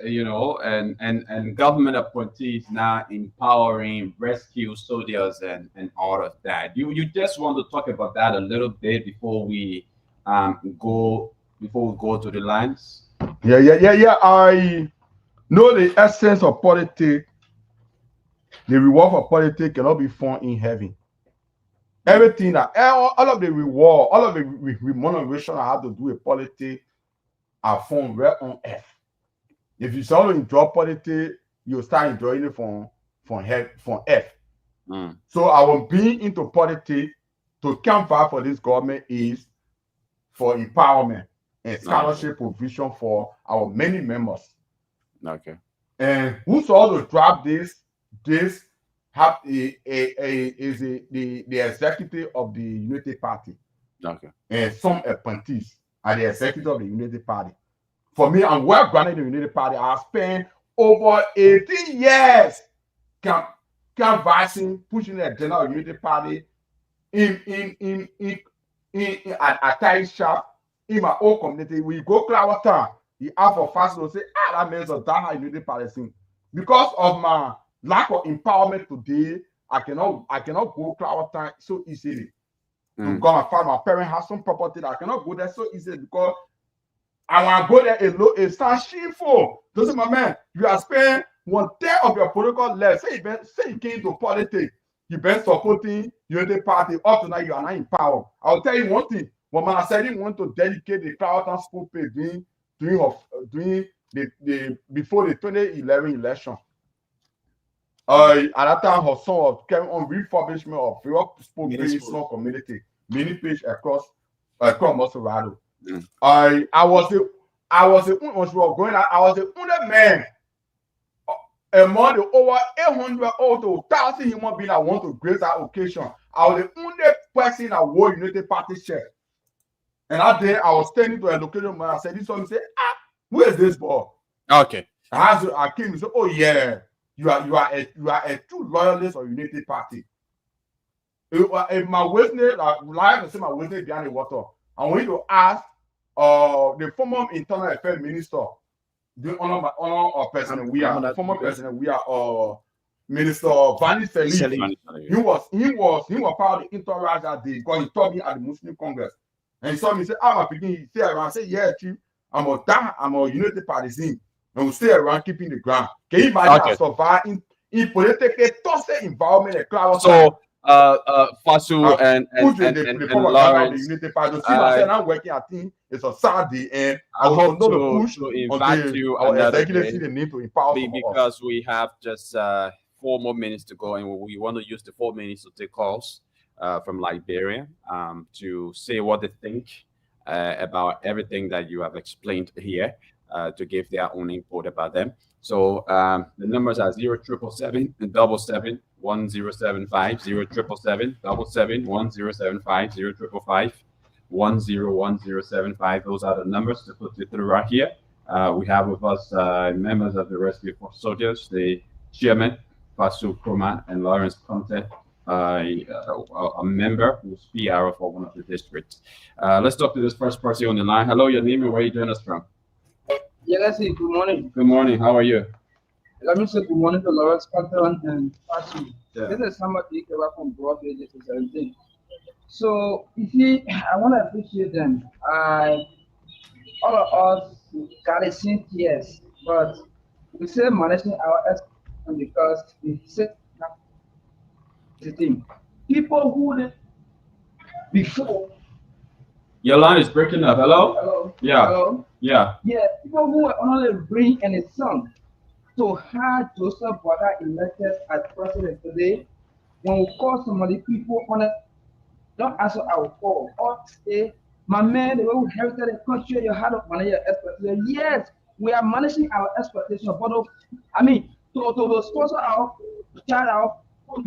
You know, and government appointees now empowering rescue soldiers and all of that. You just want to talk about that a little bit before we go to the lines? Yeah. I know the essence of politics. The reward for politics cannot be found in heaven. Everything that all of the reward, all of the remuneration I have to do with politics are found right on earth. If you start to enjoy politics, you start enjoying it from earth. So our being into politics to campaign for this government is for empowerment and scholarship provision for our many members. Okay. And who's all to drop this have the executive of the United Party. Okay. And some appointees are the executive of the United Party. For me, I'm well grounded in the United Party. I spent over 18 years canvassing, pushing the agenda of the United Party at Thai shop in my own community. We go Cloud Town. The alpha fast will say, that means a die United Party thing. Because of my lack of empowerment today, I cannot go Cloud Town so easily. To go and find my parents have some property that I cannot go there so easily because I want to go there alone. It sounds shameful. Doesn't my man? You are spending 1/3 of your political life. Say you came to politics. You've been supporting United Party. Up to now, you are not in power. I'll tell you one thing. When I said he want to dedicate the Cloud Town school page during the before the 2011 election. At that time, her son came on refurbishment of very small community, many page across Maserado. I was the only man among the over 800 or 1,000 human beings that want to grace that occasion. I was the only person that wore United Party shirt. And that day I was standing to a location man. I said, this one said, who is this boy? Okay. I came and said, oh yeah, you are a true loyalist of United Party. My witness, life is my witness behind the water. I want you to ask the former internal affairs minister, the honor of President former President Minister Vanny Felix. He was part of the entourage that day because he told me at the Muslim Congress. And he saw me say, I'm a beginning. He stay around. I said, yeah, chief, I'm a United Party thing. And we stay around keeping the ground. Can you imagine survive in politically toxic environment? So Fasu and Lawrence, United Party. I'm working. I think it's a Saturday, and I hope to invite you another day the need to empower because we have just 4 more minutes to go, and we want to use the 4 minutes to take calls from Liberia to say what they think about everything that you have explained here, to give their own input about them. So the numbers are 0777 77 1075, 0777 77 1075, 0555 101075. Those are the numbers to put it through right here. We have with us members of the Rescue Force Soldiers, the chairman, Fasu Kroma, and Lawrence Conte, a member who's PR for one of the districts. Let's talk to this first person on the line. Hello, your name and where you join us from? Yeah, let's see. Good morning. Good morning. How are you? Let me say good morning to Lawrence Conte and Fasu. Yeah. This is somebody who came from Broadway, this is everything. So, you see, I want to appreciate them. All of us got it since years, but we still managing our expectations because we said the thing. People who before. Your line is breaking up. Hello? Hello? Yeah. Hello? Yeah. Yeah, people who were only bring and his son to have Joseph Boada elected as president today. When we call somebody, people on it, don't answer our call or say, my man, the way we inherited the country, you had to manage your expectation. Yes, we are managing our expectation, but I mean, to sponsor our child out, put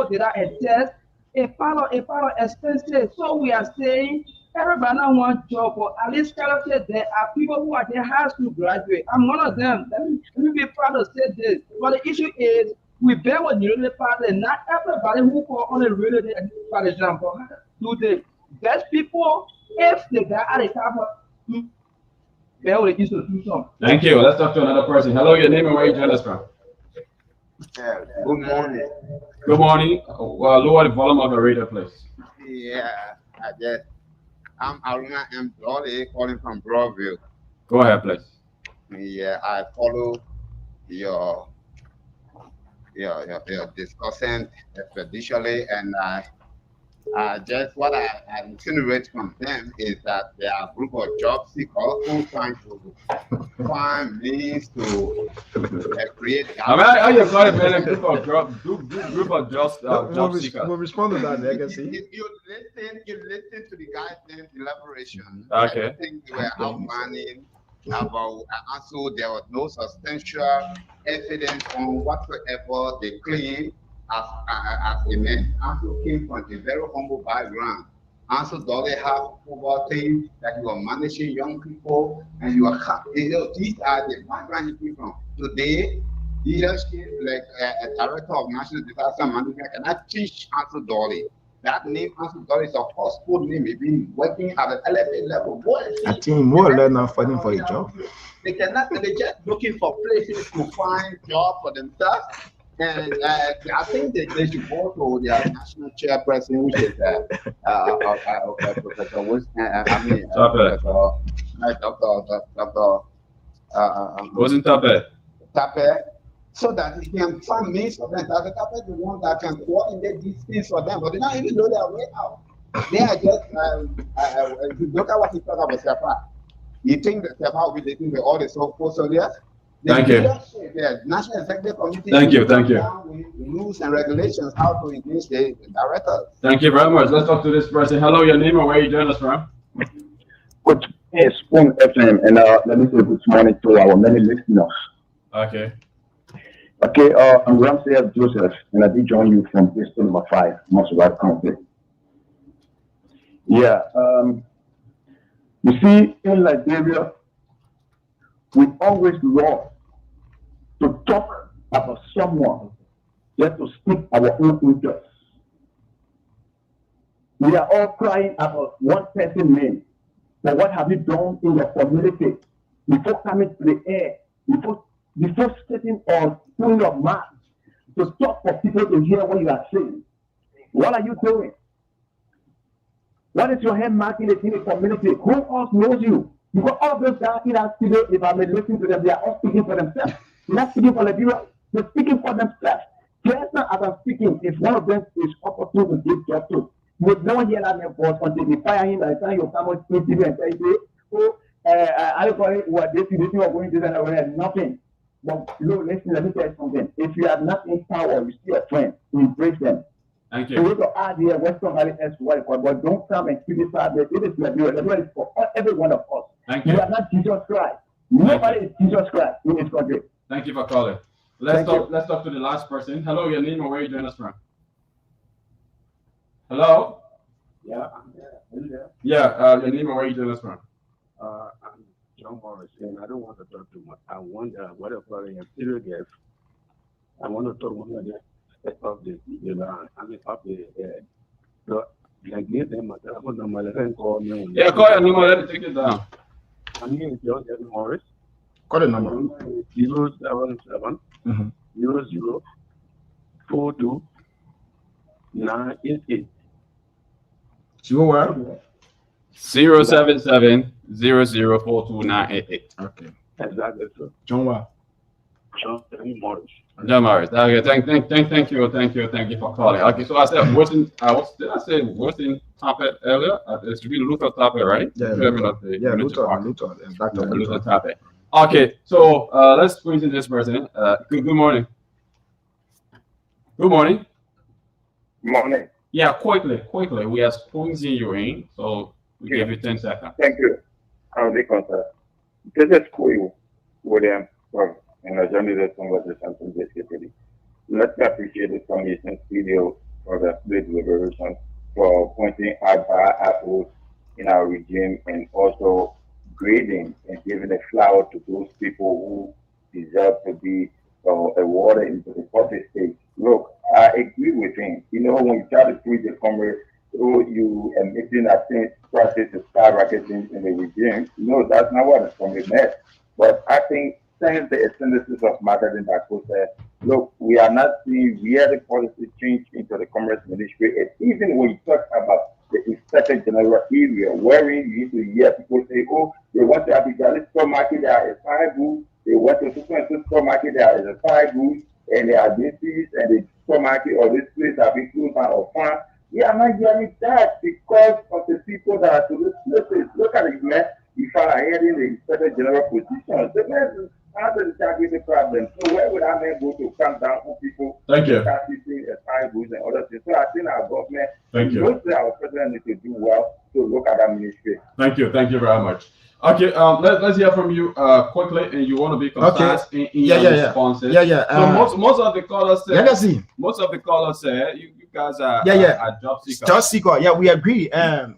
data and test a part of expenses. So we are saying everybody not want job, but at least tell us that there are people who are there has to graduate. I'm one of them. Let me be proud to say this. But the issue is we bear with the party. Not everybody who call on the radio, for example, do the best people if they got at the top of bear with the institution. Thank you. Let's talk to another person. Hello, your name and where you join us from? Yeah, good morning. Good morning. Lower the volume of the radio, please. Yeah, I'm Aruna M. Dolly calling from Broadview. Go ahead, please. Yeah, I follow your discussion expeditiously, and just what I insinuate from them is that there are a group of job seekers who trying to find means to create. I mean, how you call it, man? A group of job seekers. We'll respond to that, legacy. You listen to the guys' elaboration. Okay. I think they were outlining about also there was no substantial evidence on whatsoever they claim as a man. Also came from a very humble background. Also Dolly have over things that you are managing young people and you are these are the background you came from. Today, leadership like a director of national disaster management cannot teach Ansel Dolly. That name Ansel Dolly is a household name. He's been working at an elevated level. I think more or less now fighting for a job. They just looking for places to find jobs for themselves. And I think that they should go to their national chairperson, which is Professor Wilson. Wasn't Tape? Tape, so that he can find means for them. Tape is the one that can coordinate these things for them, but they don't even know their way out. They are just look at what he talked about Sepa. You think that Sepa will be dealing with all the so-called soldiers? Thank you. The National Executive Committee. Thank you. Rules and regulations, how to engage the directors. Thank you very much. Let's talk to this person. Hello, your name and where you join us from? Good. Yes, Spoon FM, and let me say good morning to our many listeners. Okay. Okay, I'm Ramsey F. Joseph, and I did join you from Bristol number 5, Montserrat County. Yeah, you see, in Liberia, we always love to talk about someone, just to speak our own interests. We are all crying about one person's name. But what have you done in your community before coming to the air, before sitting or putting your mouth to talk for people to hear what you are saying? What are you doing? What is your hand marking in the community? Who else knows you? Because all of those guys in our studio, if I may listen to them, they are all speaking for themselves. They're not speaking for Liberia, they're speaking for themselves. Just now, as I'm speaking, if one of them is opportune to give job to, you would never hear that name voice until they fire him by the time you come on TV and say, oh, I call it what this is going to do and nothing. But look, listen, let me tell you something. If you are not in power, you see a friend, embrace them. Thank you. So look at the Western Valley as well, but don't come and criticize it. It is Liberia. Liberia is for every one of us. Thank you. You are not Jesus Christ. Nobody is Jesus Christ in this country. Thank you for calling. Let's talk to the last person. Hello, your name and where you join us from? Hello? Yeah, I'm there. Yeah, your name and where you join us from? I'm John Morris, and I don't want to talk too much. I want whatever the serious guest. I want to talk one of the of the so like give them a telephone number and call me. Yeah, call your number, let me take it down. I'm here with John Morris. Call the number. 077 00 42 988. So where? 077 0042 Okay. Exactly, sir. John what? John Morris. John Morris. Okay, thank you for calling. Okay, so I said Western. Did I say Western Tape earlier? It should be Luther Tape, right? Yeah, Luther Tape. Okay, so let's squeeze in this person. Good morning. Good morning. Morning. Yeah, quickly. We are squeezing you in, so we give you 10 seconds. Thank you. I'll be concerned. This is cool, William, and I joined this conversation from this yesterday. Let's appreciate the commission's video for the split liberation for pointing out bad apples in our regime and also grading and giving a flower to those people who deserve to be awarded into the public stage. Look, I agree with him. You know, when you try to treat the comrade, you admitting that things started to skyrocket in the regime. No, that's not what the comrade meant. But I think since the synthesis of matter in that process, look, we are not seeing real policy change into the commerce ministry. And even when you talk about the inspector general area, wherein you need to hear people say, oh, they want to have a supermarket, there is 5 goods. They went to supermarket, there is a 5 goods, and there are disease, and the supermarket or this place have been closed down or farm. We are not hearing that because of the people that are to this place. Look at it, man. If I are heading the inspector general position, the man how does that with the problem? So where would I man go to calm down on people? Thank you. And other things. So I think our government, Thank our president needs to do well to look at that ministry. Thank you very much. Okay, let's hear from you quickly, and you want to be concise in your responses. So most of the callers say, you guys are job seekers. Job seeker, we agree.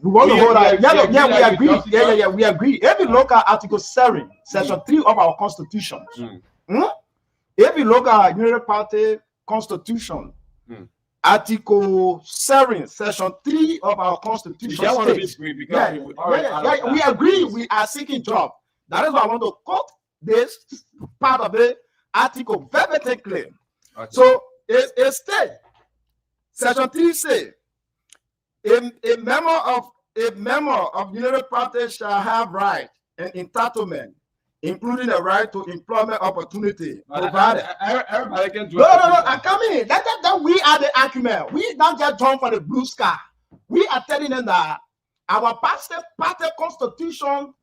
We want to hold on. We agree. We agree. If you look at Article 7, Section 3 of our Constitution, if you look at United Party Constitution, Article 7, Section 3 of our Constitution states, we agree we are seeking job. That is why I want to quote this part of the article very clear. So it states, Section 3 says, a member of United Party shall have right and entitlement, including the right to employment opportunity provided. Everybody can do I'm coming. That we are the argument. We not just jump for the blue sky. We are telling them that our party constitution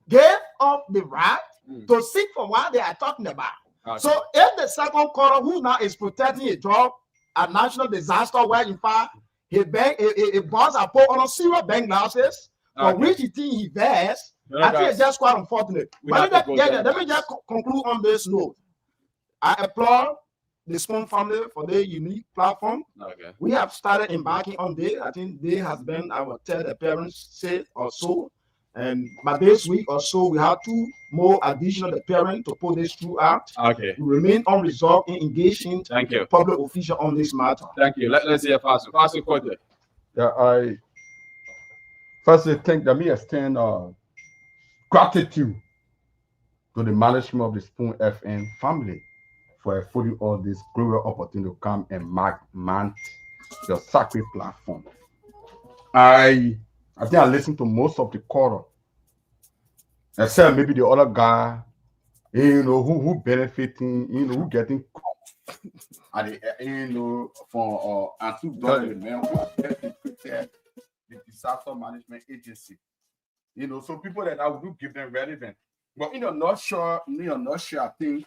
gave up the right to seek for what they are talking about. So if the second quarter, who now is protecting a job, a national disaster, where in fact his bank, a boss are put on a serious bank losses, for which he think he bears. I think it's just quite unfortunate. But let me just conclude on this note. I applaud the Spoon family for their unique platform. We have started embarking on this. I think there has been our third appearance set or so. And by this week or so, we have 2 more additional appearances to put this throughout. We remain unresolved in engaging public official on this matter. Thank you. Let's hear Fasu. Fasu quickly. Yeah, I firstly think that me extend gratitude to the management of the Spoon FM family for affording all this glorious opportunity to come and mount your sacred platform. I think I listened to most of the caller, except maybe the other guy, who benefiting, who getting at the, from man, who the disaster management agency. So people that I would give them relevant. But not sure, I think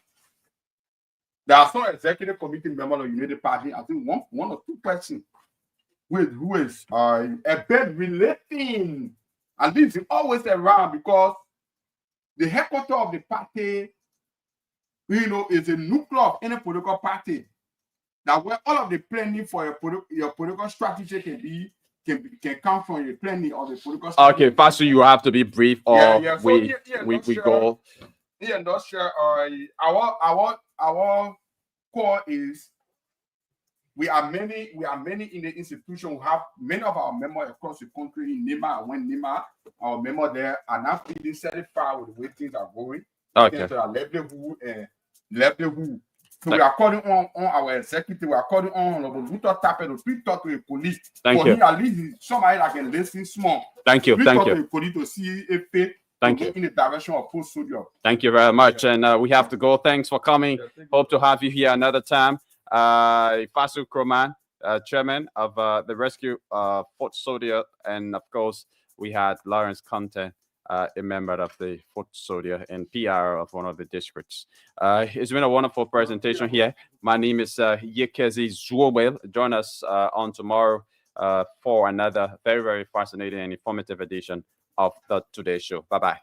there are some executive committee members of United Party. I think one or 2 persons who is a bit relating, and this is always around because the headquarters of the party, is a nucleus of any political party. That where all of the planning for your political strategy can come from your planning of the political strategy. Okay, Pastor, you have to be brief, or we go. Yeah, not sure. Our core is we are many in the institution. We have many of our members across the country in Nimba. When Nimba, our members there are not feeling satisfied with the way things are going. Okay. So livelihood. So we are calling on our executive. We are calling on Dr. Tapper to talk to the police. Thank you. At least somebody that can listen small. Thank you. Talk to the police to see if they Thank you. In the direction of post-soldier. Thank you very much. And we have to go. Thanks for coming. Hope to have you here another time. Fasu Kroman, chairman of the rescue Fort Soldier, and of course we had Lawrence Conte, a member of the Fort Soldier and PR of one of the districts. It's been a wonderful presentation here. My name is Yekezi Zuobel. Join us on tomorrow for another very, very fascinating and informative edition of the Today Show. Bye-bye.